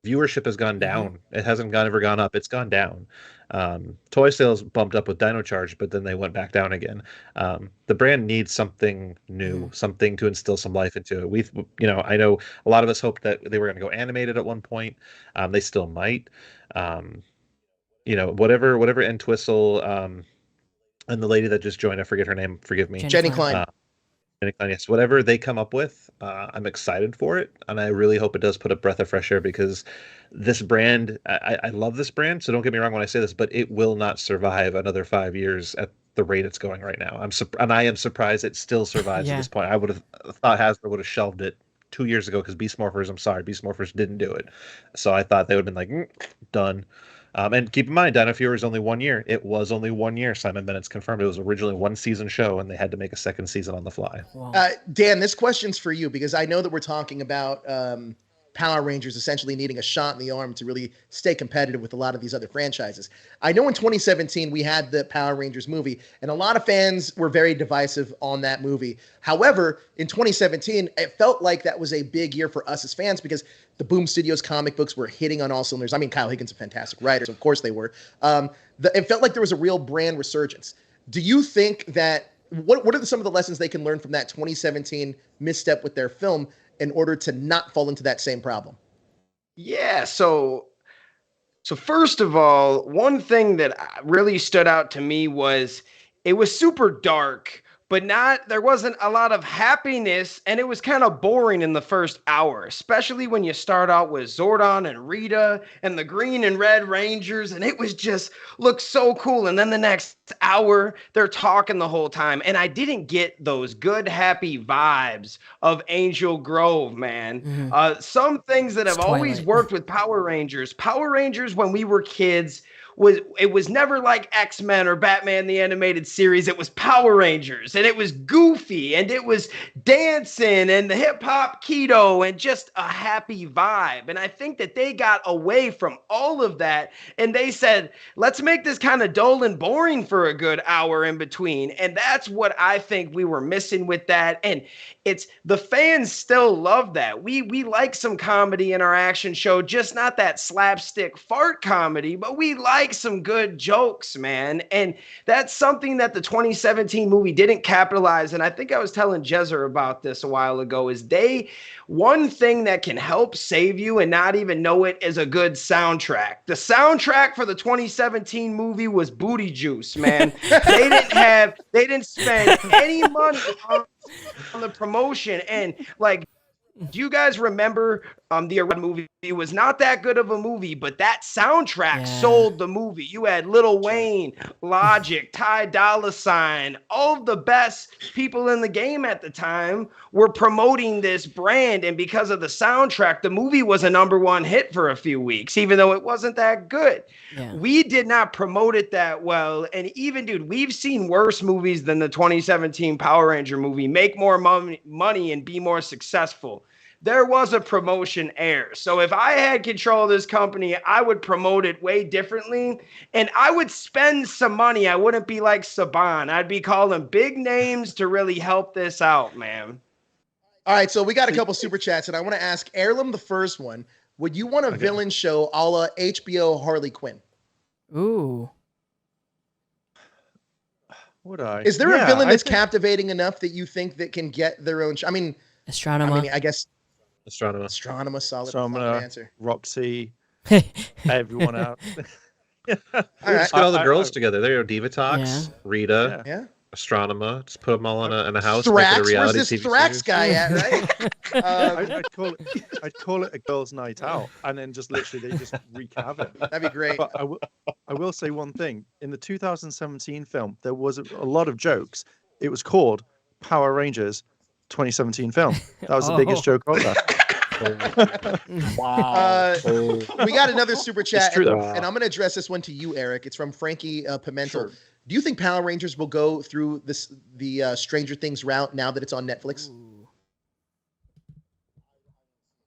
viewership has gone down. It hasn't ever gone up. It's gone down. Toy sales bumped up with Dino Charge, but then they went back down again. The brand needs something new, something to instill some life into it. I know a lot of us hoped that they were going to go animated at one point. They still might. Whatever Entwistle, and the lady that just joined, I forget her name. Forgive me. Jenny Klein. Yes, whatever they come up with, I'm excited for it, and I really hope it does put a breath of fresh air because this brand, I love this brand. So don't get me wrong when I say this, but it will not survive another 5 years at the rate it's going right now. I am surprised it still survives at Yeah. this point. I would have thought Hasbro would have shelved it 2 years ago because Beast Morphers. I'm sorry, Beast Morphers didn't do it. So I thought they would have been like done. And keep in mind, Dino Fury is only 1 year. It was only 1 year. Simon Bennett's confirmed it was originally 1 season show, and they had to make a second season on the fly. Wow. Dan, this question's for you because I know that we're talking about Power Rangers essentially needing a shot in the arm to really stay competitive with a lot of these other franchises. I know in 2017 we had the Power Rangers movie, and a lot of fans were very divisive on that movie. However, in 2017, it felt like that was a big year for us as fans because the Boom Studios comic books were hitting on all cylinders. I mean, Kyle Higgins is a fantastic writer, so of course they were. It felt like there was a real brand resurgence. Do you think that what are some of the lessons they can learn from that 2017 misstep with their film in order to not fall into that same problem? Yeah, so first of all, one thing that really stood out to me was it was super dark, but there wasn't a lot of happiness, and it was kind of boring in the first hour, especially when you start out with Zordon and Rita and the Green and Red Rangers, and it was just looked so cool. And then the next hour, they're talking the whole time, and I didn't get those good, happy vibes of Angel Grove, man. Mm-hmm. Some things that have always worked with Power Rangers. Power Rangers, when we were kids, it was never like X-Men or Batman the Animated Series. It was Power Rangers, and it was goofy, and it was dancing and the hip-hop keto and just a happy vibe. And I think that they got away from all of that, and they said, let's make this kind of dull and boring for a good hour in between. And that's what I think we were missing with that. And it's the fans still love that. We like some comedy in our action show, just not that slapstick fart comedy, but we like some good jokes, man. And that's something that the 2017 movie didn't capitalize. And I think I was telling Jezer about this a while ago, is one thing that can help save you and not even know it is a good soundtrack. The soundtrack for the 2017 movie was booty juice, man. They didn't spend any money on the promotion. And like, do you guys remember the original movie? It was not that good of a movie, but that soundtrack sold the movie. You had Lil Wayne, Logic, Ty Dolla $ign, all of the best people in the game at the time were promoting this brand. And because of the soundtrack, the movie was a #1 hit for a few weeks, even though it wasn't that good. Yeah. We did not promote it that well. And even, dude, we've seen worse movies than the 2017 Power Ranger movie make more money and be more successful. There was a promotion error. So if I had control of this company, I would promote it way differently. And I would spend some money. I wouldn't be like Saban. I'd be calling big names to really help this out, man. All right, so we got a couple super chats, and I want to ask Heirloom the first one. Would you want a villain show a la HBO Harley Quinn? Ooh. Would I? Is there a villain that's captivating enough that you think that can get their own show? I mean, Astronema. I guess Astronema, solid answer. Roxy, everyone out. Just get all the girls together. There you go. Divatox, Rita, Astronema. Just put them all in a house. Thrax, make it a reality where's this TV Thrax series. guy at, right? I'd call it a girls' night out, and then just literally they just wreak havoc. That'd be great. But I will say one thing. In the 2017 film, there was a lot of jokes. It was called Power Rangers 2017 film. That was the biggest joke on that. Wow. We got another super chat, true, and I'm going to address this one to you, Eric. It's from Frankie Pimentel. Sure. Do you think Power Rangers will go through the Stranger Things route now that it's on Netflix?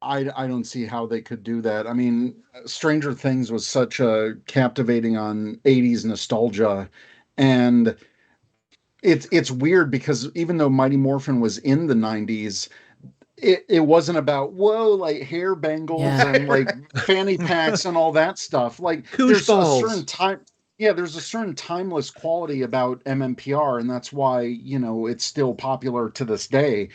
I don't see how they could do that. I mean, Stranger Things was such a captivating on 80s nostalgia, and it's weird because even though Mighty Morphin was in the 90s, it wasn't about like hair bangles and like fanny packs and all that stuff. Like there's a certain time. Yeah, there's a certain timeless quality about MMPR, and that's why, it's still popular to this day.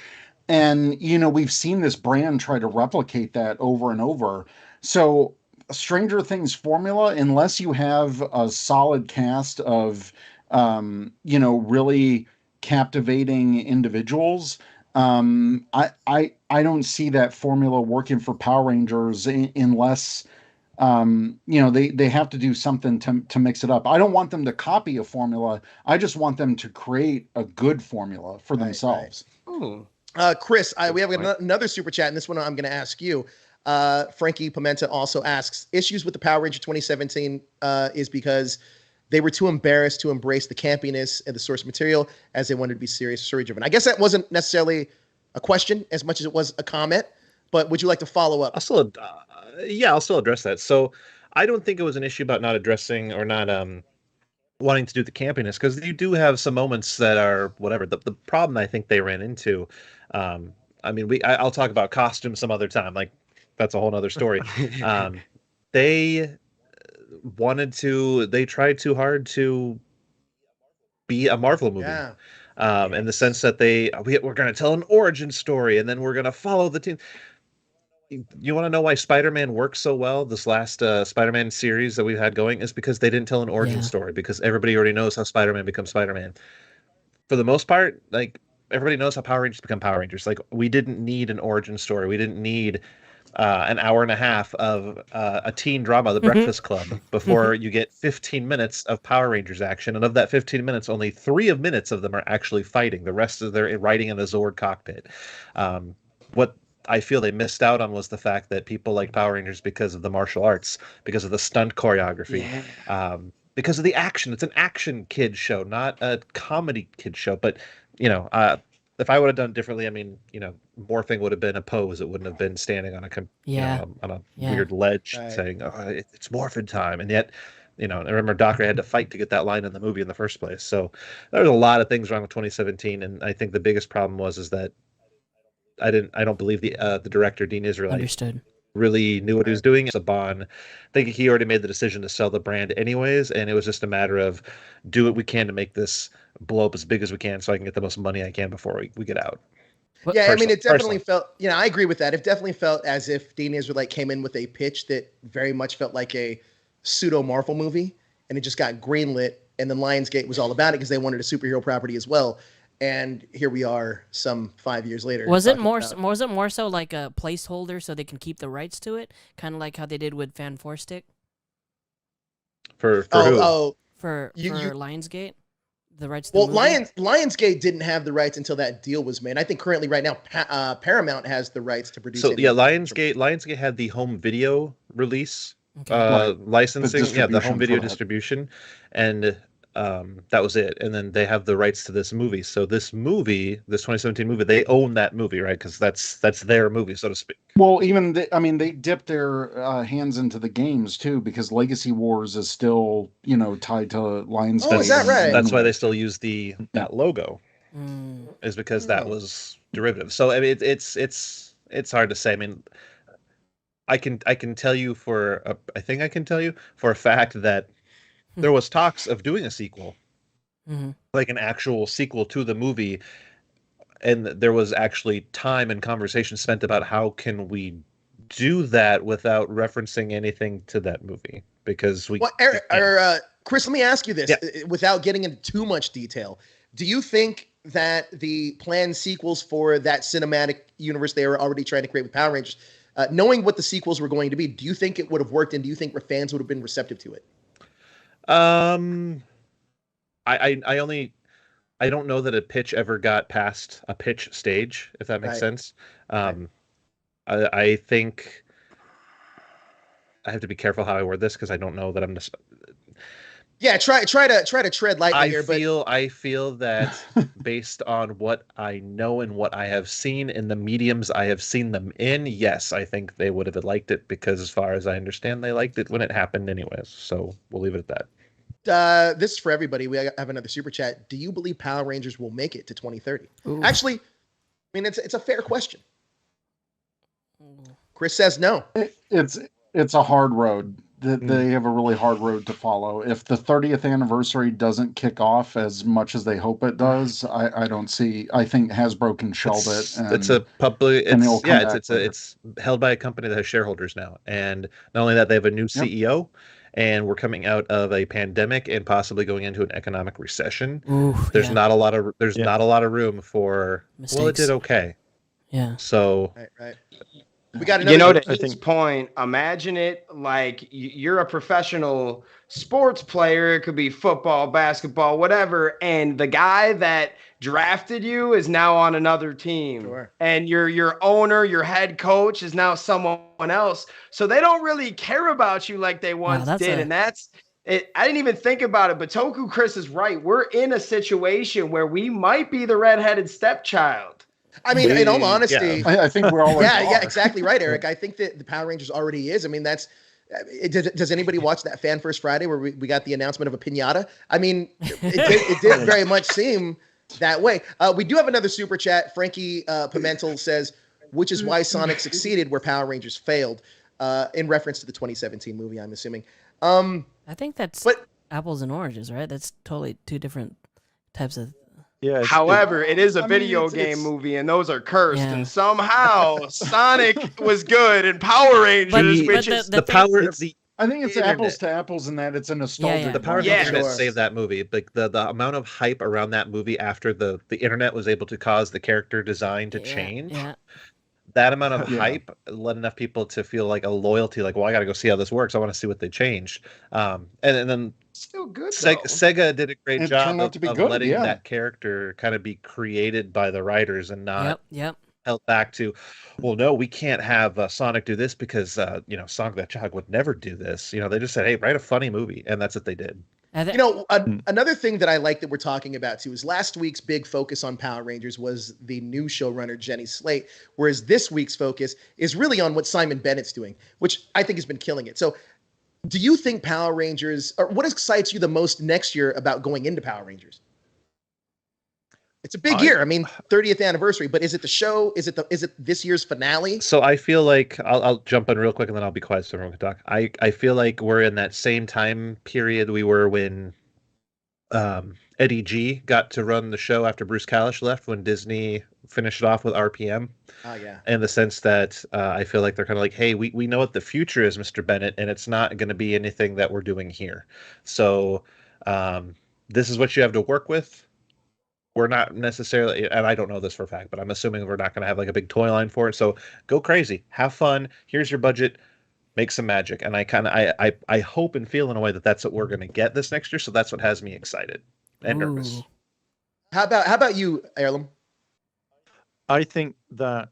And, we've seen this brand try to replicate that over and over. So Stranger Things formula, unless you have a solid cast of, really captivating individuals, I don't see that formula working for Power Rangers unless, they have to do something to mix it up. I don't want them to copy a formula. I just want them to create a good formula for themselves. Right. Chris, we have another super chat, and this one I'm going to ask you. Frankie Pimenta also asks, issues with the Power Ranger 2017 is because they were too embarrassed to embrace the campiness and the source material as they wanted to be serious story-driven. I guess that wasn't necessarily a question as much as it was a comment, but would you like to follow up? I'll still address that. So I don't think it was an issue about not addressing or not wanting to do the campiness, because you do have some moments that are whatever. The problem I think they ran into, I mean, I'll talk about costumes some other time. Like, that's a whole nother story. They tried too hard to be a Marvel movie. Yeah. In the sense that we're going to tell an origin story and then we're going to follow the team. You want to know why Spider-Man works so well? This last Spider-Man series that we've had going is because they didn't tell an origin story, because everybody already knows how Spider-Man becomes Spider-Man. For the most part, like, everybody knows how Power Rangers become Power Rangers. Like, we didn't need an origin story. We didn't need an hour and a half of a teen drama, The Breakfast Club, before you get 15 minutes of Power Rangers action. And of that 15 minutes, only 3 minutes of them are actually fighting. The rest is they're riding in a Zord cockpit. What I feel they missed out on was the fact that people like Power Rangers because of the martial arts, because of the stunt choreography, because of the action. It's an action kid show, not a comedy kid show. But, you know, if I would have done it differently, I mean, you know, morphing would have been a pose. It wouldn't have been standing on a weird ledge saying, "Oh, it's morphin' time." And yet, you know, I remember Docker had to fight to get that line in the movie in the first place. So there was a lot of things wrong with 2017, and I think the biggest problem is that I don't believe the director Dean Israelite really knew what he was doing. Saban, I think he already made the decision to sell the brand anyways, and it was just a matter of do what we can to make this blow up as big as we can so I can get the most money I can before we get out. Yeah, I mean, it definitely felt, you know, I agree with that. It definitely felt as if Dean Israelite came in with a pitch that very much felt like a pseudo Marvel movie, and it just got greenlit, and then Lionsgate was all about it because they wanted a superhero property as well. And here we are some 5 years later. Was it more so like a placeholder so they can keep the rights to it? Kind of like how they did with Fan Four Stick? For who? For Lionsgate? The rights to the movie? Lionsgate didn't have the rights until that deal was made. I think currently right now Paramount has the rights to produce it. Lionsgate had the home video release licensing, the home video distribution, and that was it. And then they have the rights to this movie. So this 2017 movie, they own that movie, right? Because that's their movie, so to speak. Well, even they dipped their hands into the games too, because Legacy Wars is still, you know, tied to Lionsgate. Oh, is that right? That's why they still use that logo, is because that was derivative. So I mean, it's hard to say. I mean, I can tell you for a fact that there was talks of doing a sequel, like an actual sequel to the movie, and there was actually time and conversation spent about how can we do that without referencing anything to that movie, because Chris, let me ask you this without getting into too much detail. Do you think that the planned sequels for that cinematic universe they were already trying to create with Power Rangers, knowing what the sequels were going to be, do you think it would have worked, and do you think fans would have been receptive to it? I don't know that a pitch ever got past a pitch stage, if that makes sense. I think I have to be careful how I word this because I don't know that I'm just. Yeah, try to tread lightly here. I feel that based on what I know and what I have seen in the mediums I have seen them in, yes, I think they would have liked it, because as far as I understand, they liked it when it happened anyways. So we'll leave it at that. This is for everybody. We have another super chat. Do you believe Power Rangers will make it to 2030? Ooh. Actually, I mean, it's a fair question. Chris says no. It's a hard road. They have a really hard road to follow. If the 30th anniversary doesn't kick off as much as they hope it does, I don't see. I think Hasbro can shelve it. It's a public. It's held by a company that has shareholders now, and not only that, they have a new CEO. And we're coming out of a pandemic and possibly going into an economic recession. There's not a lot of room for mistakes. Well, it did okay. Yeah. So right. We got You another. know, to I his think- point, imagine it like you're a professional sports player. It could be football, basketball, whatever. And the guy that drafted you is now on another team. Sure. And your owner, your head coach is now someone else. So they don't really care about you like they once that's did. And that's it. I didn't even think about it, but Toku Chris is right. We're in a situation where we might be the redheaded stepchild. I mean, in all honesty, I think we're already yeah, exactly right, Eric. I think that the Power Rangers already is. I mean, that's. Does anybody watch that Fan First Friday where we got the announcement of a pinata? I mean, it did very much seem that way. We do have another super chat. Frankie Pimentel says, which is why Sonic succeeded where Power Rangers failed, in reference to the 2017 movie, I'm assuming. I think that's apples and oranges, right? That's totally two different types of. Yeah. However, it is a video game movie, and those are cursed. Yeah. And somehow Sonic was good, and Power Rangers, But which the- is the The thing- power of the I think it's Internet. apples to apples in that it's a nostalgic. yeah. the power of Yeah. the internet Sure. saved that movie. Like the amount of hype around that movie after the internet was able to cause the character design to change. Yeah. That amount of Yeah. hype led enough people to feel like a loyalty, like, well, I got to go see how this works. I want to see what they changed. And then still good. Sega did a great It job turned out to be of good, letting yeah. that character kind of be created by the writers and not Yep. held back to, well, no, we can't have Sonic do this because Sonic the Hedgehog would never do this. They just said, hey, write a funny movie, and that's what they did. Another thing that I like that we're talking about too is last week's big focus on Power Rangers was the new showrunner Jenny Slate, whereas this week's focus is really on what Simon Bennett's doing, which I think has been killing it. So, do you think Power Rangers, or what excites you the most next year about going into Power Rangers? It's a big year. I mean, 30th anniversary, but is it the show? Is it this year's finale? So I feel like I'll jump in real quick and then I'll be quiet so everyone can talk. I feel like we're in that same time period we were when Eddie G got to run the show after Bruce Kalish left, when Disney finished it off with RPM. Oh, yeah. In the sense that I feel like they're kind of like, hey, we know what the future is, Mr. Bennett, and it's not going to be anything that we're doing here. So this is what you have to work with. We're not necessarily, and I don't know this for a fact, but I'm assuming we're not going to have like a big toy line for it. So go crazy, have fun. Here's your budget, make some magic. And I hope and feel in a way that that's what we're going to get this next year. So that's what has me excited and nervous. How about you, Heirloom? I think that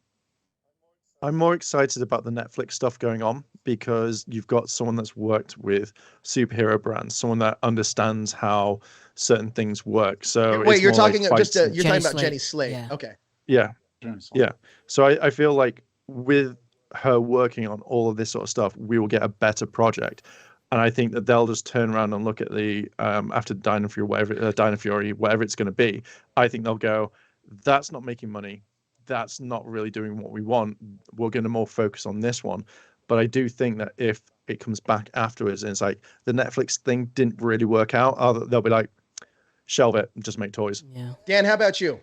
I'm more excited about the Netflix stuff going on because you've got someone that's worked with superhero brands, someone that understands how certain things work. So Wait, it's you're more talking like you're talking Jenny about Slate. Jenny Slate. Yeah. Okay. Yeah. So I feel like with her working on all of this sort of stuff, we will get a better project. And I think that they'll just turn around and look at the after Dino Fury, whatever it's going to be. I think they'll go, that's not making money. That's not really doing what we want. We're going to more focus on this one. But I do think that if it comes back afterwards and it's like the Netflix thing didn't really work out, they'll be like, shelve it and just make toys. Yeah. Dan, how about you?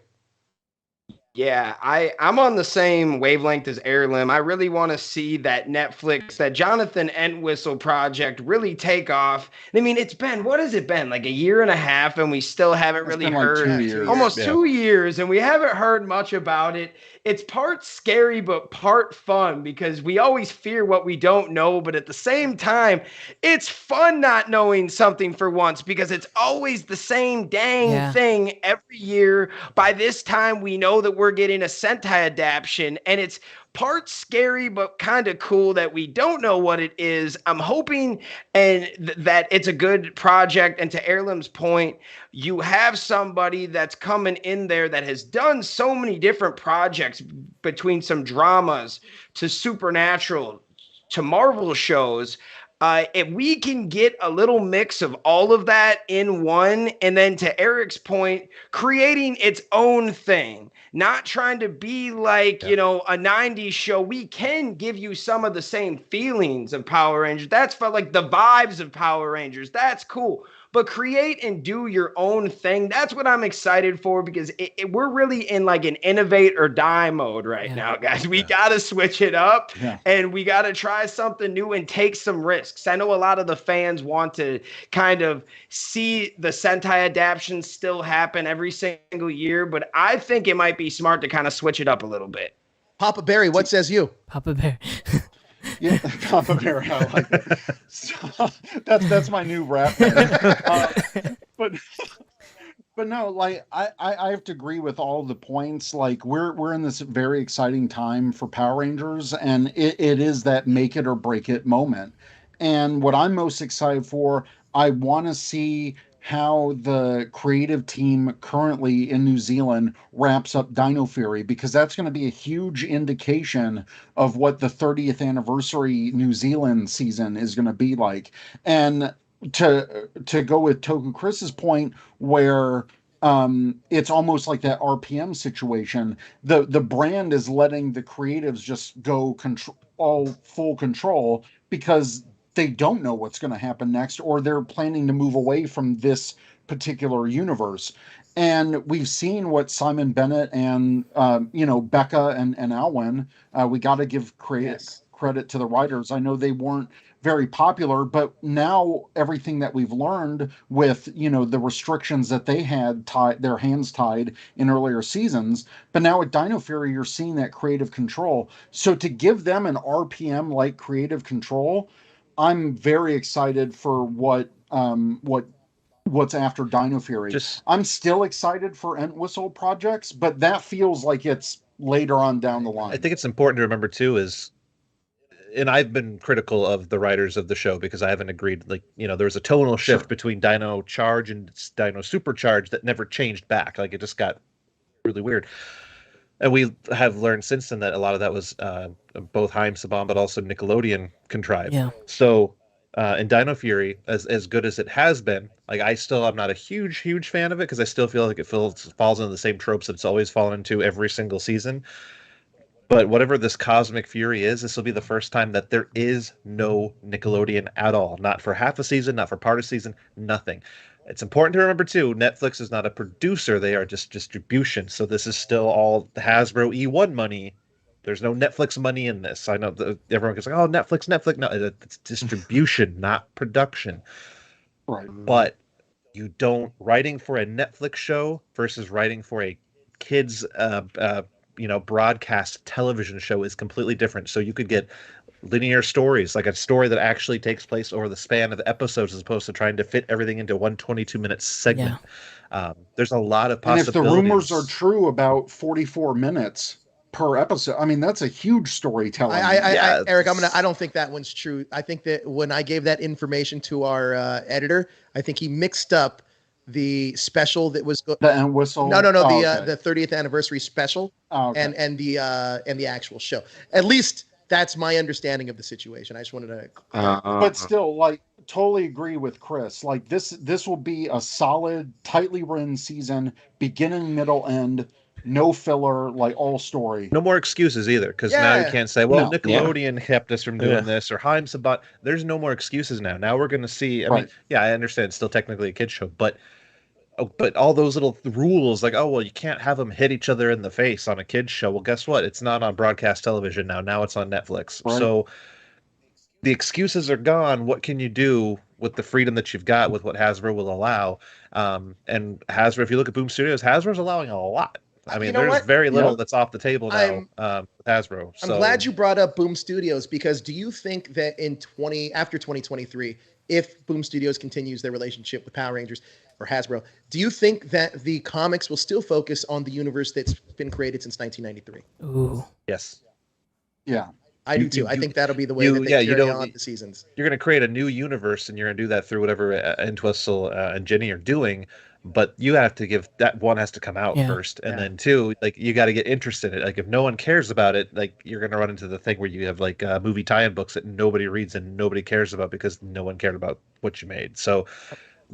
Yeah, I'm on the same wavelength as Heirloom. I really want to see that Netflix, that Jonathan Entwistle project really take off. I mean, what has it been? Like a year and a half, and we still haven't really been like heard. 2 years. Almost Yeah. 2 years, and we haven't heard much about it. It's part scary, but part fun because we always fear what we don't know. But at the same time, it's fun not knowing something for once because it's always the same dang thing every year. By this time, we know that we're getting a Sentai adaptation, and it's part scary but kind of cool that we don't know what it is. I'm hoping that it's a good project. And to Heirloom's point, you have somebody that's coming in there that has done so many different projects, between some dramas to Supernatural to Marvel shows. If we can get a little mix of all of that in one, and then to Eric's point, creating its own thing, not trying to be like, a 90s show. We can give you some of the same feelings of Power Rangers. That's for like the vibes of Power Rangers. That's cool. But create and do your own thing. That's what I'm excited for, because we're really in like an innovate or die mode right now, guys. We got to switch it up and we got to try something new and take some risks. I know a lot of the fans want to kind of see the Sentai adaptations still happen every single year, but I think it might be smart to kind of switch it up a little bit. Papa Barry, what says you? Papa Bear. Yeah, Papa Bear, I like it. So, that's my new rap name. But but no, like I have to agree with all the points. Like we're in this very exciting time for Power Rangers, and it is that make it or break it moment. And what I'm most excited for, I want to see how the creative team currently in New Zealand wraps up Dino Fury, because that's going to be a huge indication of what the 30th anniversary New Zealand season is going to be like. And to go with Toku Chris's point, where it's almost like that RPM situation. The brand is letting the creatives just go control, all full control, because they don't know what's going to happen next, or they're planning to move away from this particular universe. And we've seen what Simon Bennett and Becca and Alwyn. We got to give credit to the writers. I know they weren't very popular, but now everything that we've learned with the restrictions that they had their hands tied in earlier seasons, but now with Dino Fury you're seeing that creative control. So to give them an RPM like creative control, I'm very excited for what's after Dino Fury. I'm still excited for Entwistle projects, but that feels like it's later on down the line. I think it's important to remember too is, and I've been critical of the writers of the show because I haven't agreed. Like, there was a tonal shift between Dino Charge and Dino Supercharge that never changed back. Like, it just got really weird. And we have learned since then that a lot of that was both Haim Saban, but also Nickelodeon contrived. Yeah. So in Dino Fury, as good as it has been, like, I'm not a huge fan of it, because I still feel like it falls into the same tropes that it's always fallen into every single season. But whatever this Cosmic Fury is, this will be the first time that there is no Nickelodeon at all. Not for half a season, not for part of season, nothing. It's important to remember, too, Netflix is not a producer. They are just distribution. So this is still all the Hasbro E1 money. There's no Netflix money in this. I know everyone gets like, oh, Netflix. No, it's distribution, not production. Right. But writing for a Netflix show versus writing for a kids broadcast television show is completely different. So you could get linear stories, like a story that actually takes place over the span of episodes, as opposed to trying to fit everything into one 22-minute segment. Yeah. There's a lot of possibilities. And if the rumors are true about 44 minutes per episode, I mean, that's a huge storytelling. Eric, I don't think that one's true. I think that when I gave that information to our editor, I think he mixed up the special that was the Entwistle. No, the 30th anniversary special, and the actual show. At least that's my understanding of the situation. I just wanted to but still, like, totally agree with Chris. Like, this will be a solid, tightly written season, beginning, middle, end, no filler, like, all story. No more excuses either, because now you can't say, well, Nickelodeon kept us from doing this, or Haim Saban. There's no more excuses now. Now we're going to see, I mean, I understand it's still technically a kid's show, but all those little rules, like, oh, well, you can't have them hit each other in the face on a kid's show. Well, guess what? It's not on broadcast television now. Now it's on Netflix. Right. So the excuses are gone. What can you do with the freedom that you've got with what Hasbro will allow? And Hasbro, if you look at Boom Studios, Hasbro's allowing a lot. I mean, there's very little that's off the table now with Hasbro. So. I'm glad you brought up Boom Studios, because do you think that after 2023, if Boom Studios continues their relationship with Power Rangers or Hasbro, do you think that the comics will still focus on the universe that's been created since 1993? Ooh. Yes. Yeah. I do too. I think that'll be the way that they carry on the seasons. You're going to create a new universe, and you're going to do that through whatever Entwistle and Jenny are doing. But you have to give that one has to come out first, and then two, like, you got to get interested in it. Like, if no one cares about it, like, you're going to run into the thing where you have like movie tie-in books that nobody reads and nobody cares about because no one cared about what you made. So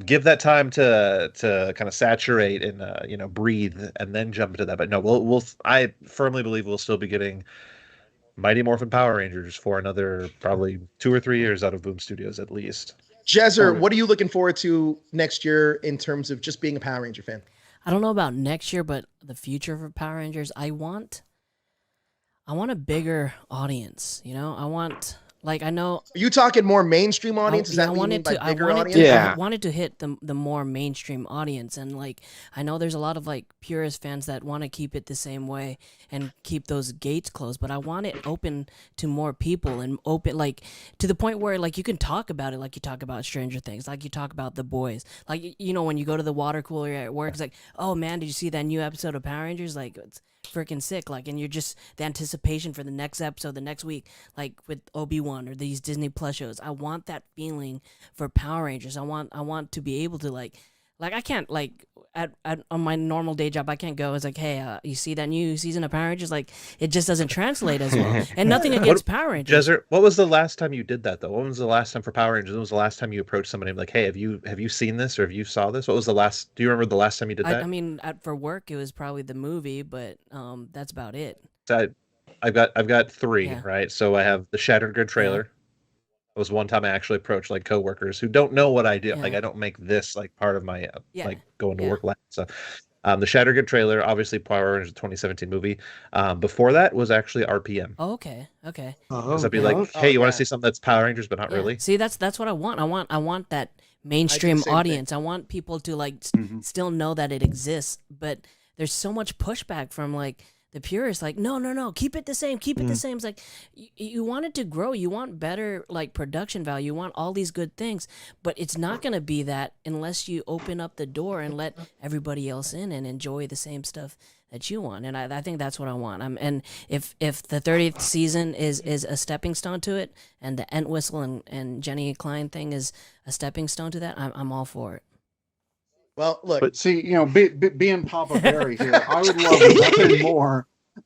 give that time to kind of saturate and breathe, and then jump into that. But no, I firmly believe we'll still be getting Mighty Morphin Power Rangers for another probably 2 or 3 years out of Boom Studios at least. Jezzer, what are you looking forward to next year in terms of just being a Power Ranger fan? I don't know about next year, but the future for Power Rangers, I want a bigger audience. I want Like I know Are you talking more mainstream audience? Is that what you mean by bigger audience? Yeah. I wanted to hit the more mainstream audience, and like I know there's a lot of like purist fans that want to keep it the same way and keep those gates closed, but I want it open to more people and open like to the point where like you can talk about it like you talk about Stranger Things, like you talk about The Boys, like you know when you go to the water cooler at work, it's like, oh man, did you see that new episode of Power Rangers? Like it's freaking sick, like, and you're just the anticipation for the next episode the next week, like with Obi-Wan or these Disney Plus shows. I want that feeling for Power Rangers. I want to be able to like I can't like at on my normal day job I can't go. It's like, hey, you see that new season of Power Rangers? Like it just doesn't translate as well. And nothing against Power Rangers. Jezer, what was the last time you did that though? When was the last time for Power Rangers? When was the last time you approached somebody like, hey, have you seen this or have you saw this? What was the last? Do you remember the last time you did that? I mean, for work it was probably the movie, but that's about it. So I've got three, Yeah. right? So I have the Shattered Grid trailer. It was one time I actually approached like coworkers who don't know what I do. Yeah. Like I don't make this like part of my like going to Yeah. work life. So the Shattered Grid trailer, obviously Power Rangers 2017 movie. Before that was actually RPM. Oh, okay. Because I'd be like, hey, you want to see something that's Power Rangers but not Yeah. really? See, that's what I want. I want that mainstream same audience. I want people to like still know that it exists. But there's so much pushback from like the purists. Like, no, keep it the same. Keep it the same. It's like you want it to grow. You want better like production value. You want all these good things. But it's not gonna be that unless you open up the door and let everybody else in and enjoy the same stuff that you want. And I think that's what I want. And if the 30th season is a stepping stone to it, and the Entwistle and Jenny Klein thing is a stepping stone to that, I'm all for it. Well, look, But see, being Papa Barry here, I would love nothing more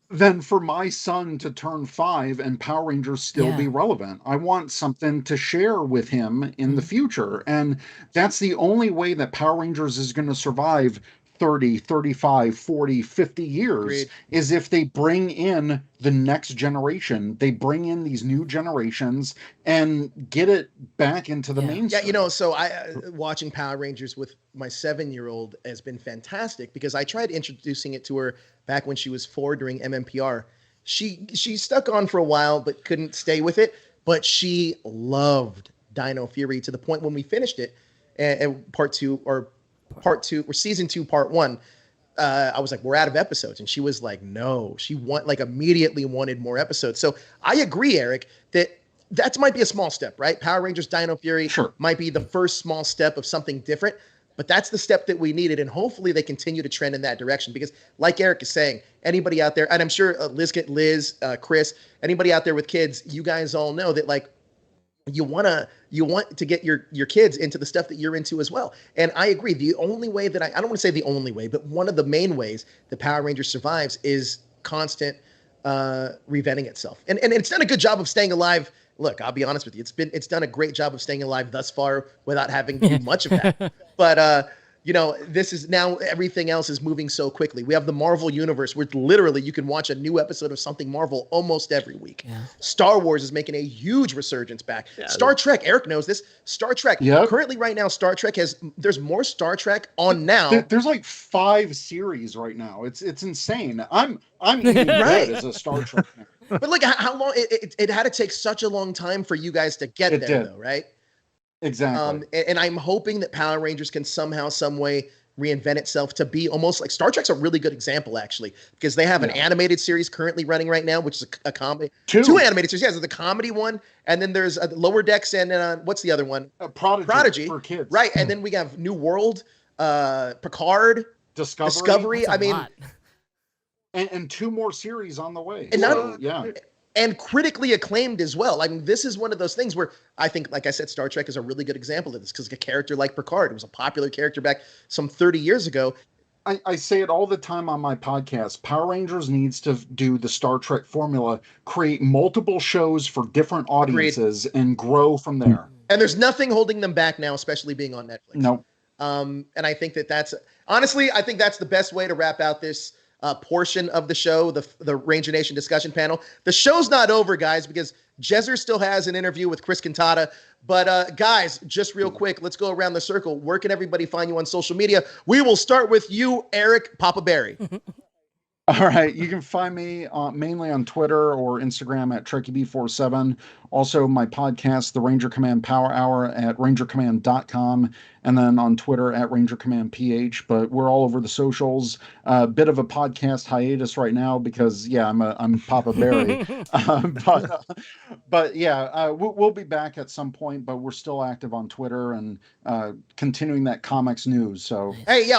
than for my son to turn 5 and Power Rangers still be relevant. I want something to share with him in the future. And that's the only way that Power Rangers is going to survive 30, 35, 40, 50 years Agreed. is if they bring in the next generation. They bring in these new generations and get it back into the mainstream. Yeah, so I watching Power Rangers with my 7-year-old has been fantastic because I tried introducing it to her back when she was 4 during MMPR. She stuck on for a while but couldn't stay with it, but she loved Dino Fury to the point when we finished it and part 2 or season 2 part 1, I was like, we're out of episodes, and she was like, no, she immediately wanted more episodes. So I agree, Eric, that might be a small step, right? Power Rangers Dino Fury might be the first small step of something different, but that's the step that we needed, and hopefully they continue to trend in that direction because like Eric is saying, anybody out there, and I'm sure Liz, Chris, anybody out there with kids, you guys all know that like you want to get your kids into the stuff that you're into as well. And I agree. The only way that I don't want to say the only way, but one of the main ways that Power Rangers survives is constant reinventing itself. And it's done a good job of staying alive. Look, I'll be honest with you. It's done a great job of staying alive thus far without having to do much of that. But this is now everything else is moving so quickly. We have the Marvel universe where literally you can watch a new episode of something Marvel almost every week. Yeah. Star Wars is making a huge resurgence back. Yeah, Star Trek, Eric knows this. Star Trek, currently right now, Star Trek there's more Star Trek on now. There's like 5 series right now. It's insane. I'm eating good as a Star Trek fan. But look how long it had to take such a long time for you guys to get there, though, right? Exactly. And I'm hoping that Power Rangers can somehow, some way reinvent itself to be almost like Star Trek's a really good example, actually, because they have an animated series currently running right now, which is a comedy. Two animated series. Yeah, there's the comedy one, and then there's Lower Decks, and what's the other one? Prodigy for kids. Right, and then we have New World, Picard, Discovery. I mean, and 2 more series on the way. And and critically acclaimed as well. I mean, this is one of those things where I think, like I said, Star Trek is a really good example of this because a character like Picard, it was a popular character back some 30 years ago. I say it all the time on my podcast. Power Rangers needs to do the Star Trek formula, create multiple shows for different audiences and grow from there. And there's nothing holding them back now, especially being on Netflix. No. And I think that's the best way to wrap out this portion of the show, the Rangernation discussion panel. The show's not over, guys, because Jezer still has an interview with Chris Cantata. But guys, just real quick, let's go around the circle. Where can everybody find you on social media? We will start with you, Eric Papa Barry. All right, you can find me mainly on Twitter or Instagram at TrekkyB47. Also, my podcast, The Ranger Command Power Hour, at rangercommand.com, and then on Twitter at rangercommandph. But we're all over the socials. Bit of a podcast hiatus right now because, yeah, I'm Papa Barry. But yeah, we'll be back at some point. But we're still active on Twitter and continuing that comics news. So Hey,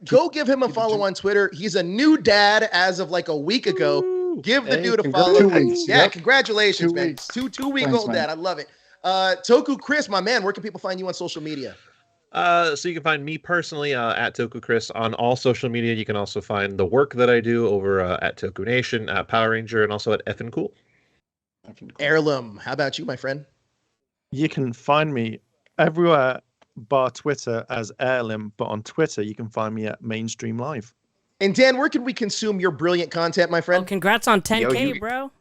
go give him a follow on Twitter. He's a new dad as of like a week ago. Give the dude a follow. 2 weeks. Yeah, Yep. congratulations, 2 man. weeks. Two-week-old Thanks, dad. I love it. Toku Chris, my man, where can people find you on social media? So you can find me personally at Toku Chris on all social media. You can also find the work that I do over at Toku Nation, at Power Ranger, and also at Effin' Cool. Heirloom, how about you, my friend? You can find me everywhere bar Twitter as Heirloom, but on Twitter you can find me at Mainstream Live. And Dan, where can we consume your brilliant content, my friend? Oh, congrats on 10K, Yo, bro.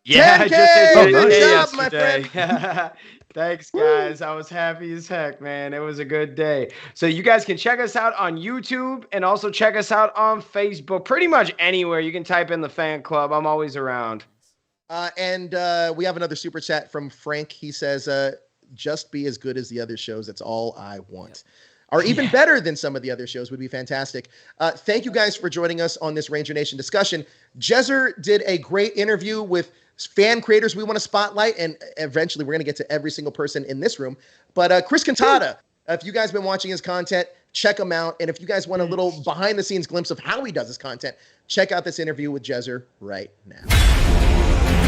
Yeah, 10K! I just hit Good 10K job, my yesterday. Thanks, guys. I was happy as heck, man. It was a good day. So you guys can check us out on YouTube and also check us out on Facebook. Pretty much anywhere. You can type in the fan club. I'm always around. And we have another super chat from Frank. He says, just be as good as the other shows. That's all I want. Or even better than some of the other shows would be fantastic. Thank you guys for joining us on this Ranger Nation discussion. Jezer did a great interview with fan creators we want to spotlight, and eventually we're going to get to every single person in this room. But Chris Cantata, if you guys have been watching his content, check him out. And if you guys want a little behind-the-scenes glimpse of how he does his content, check out this interview with Jezer right now.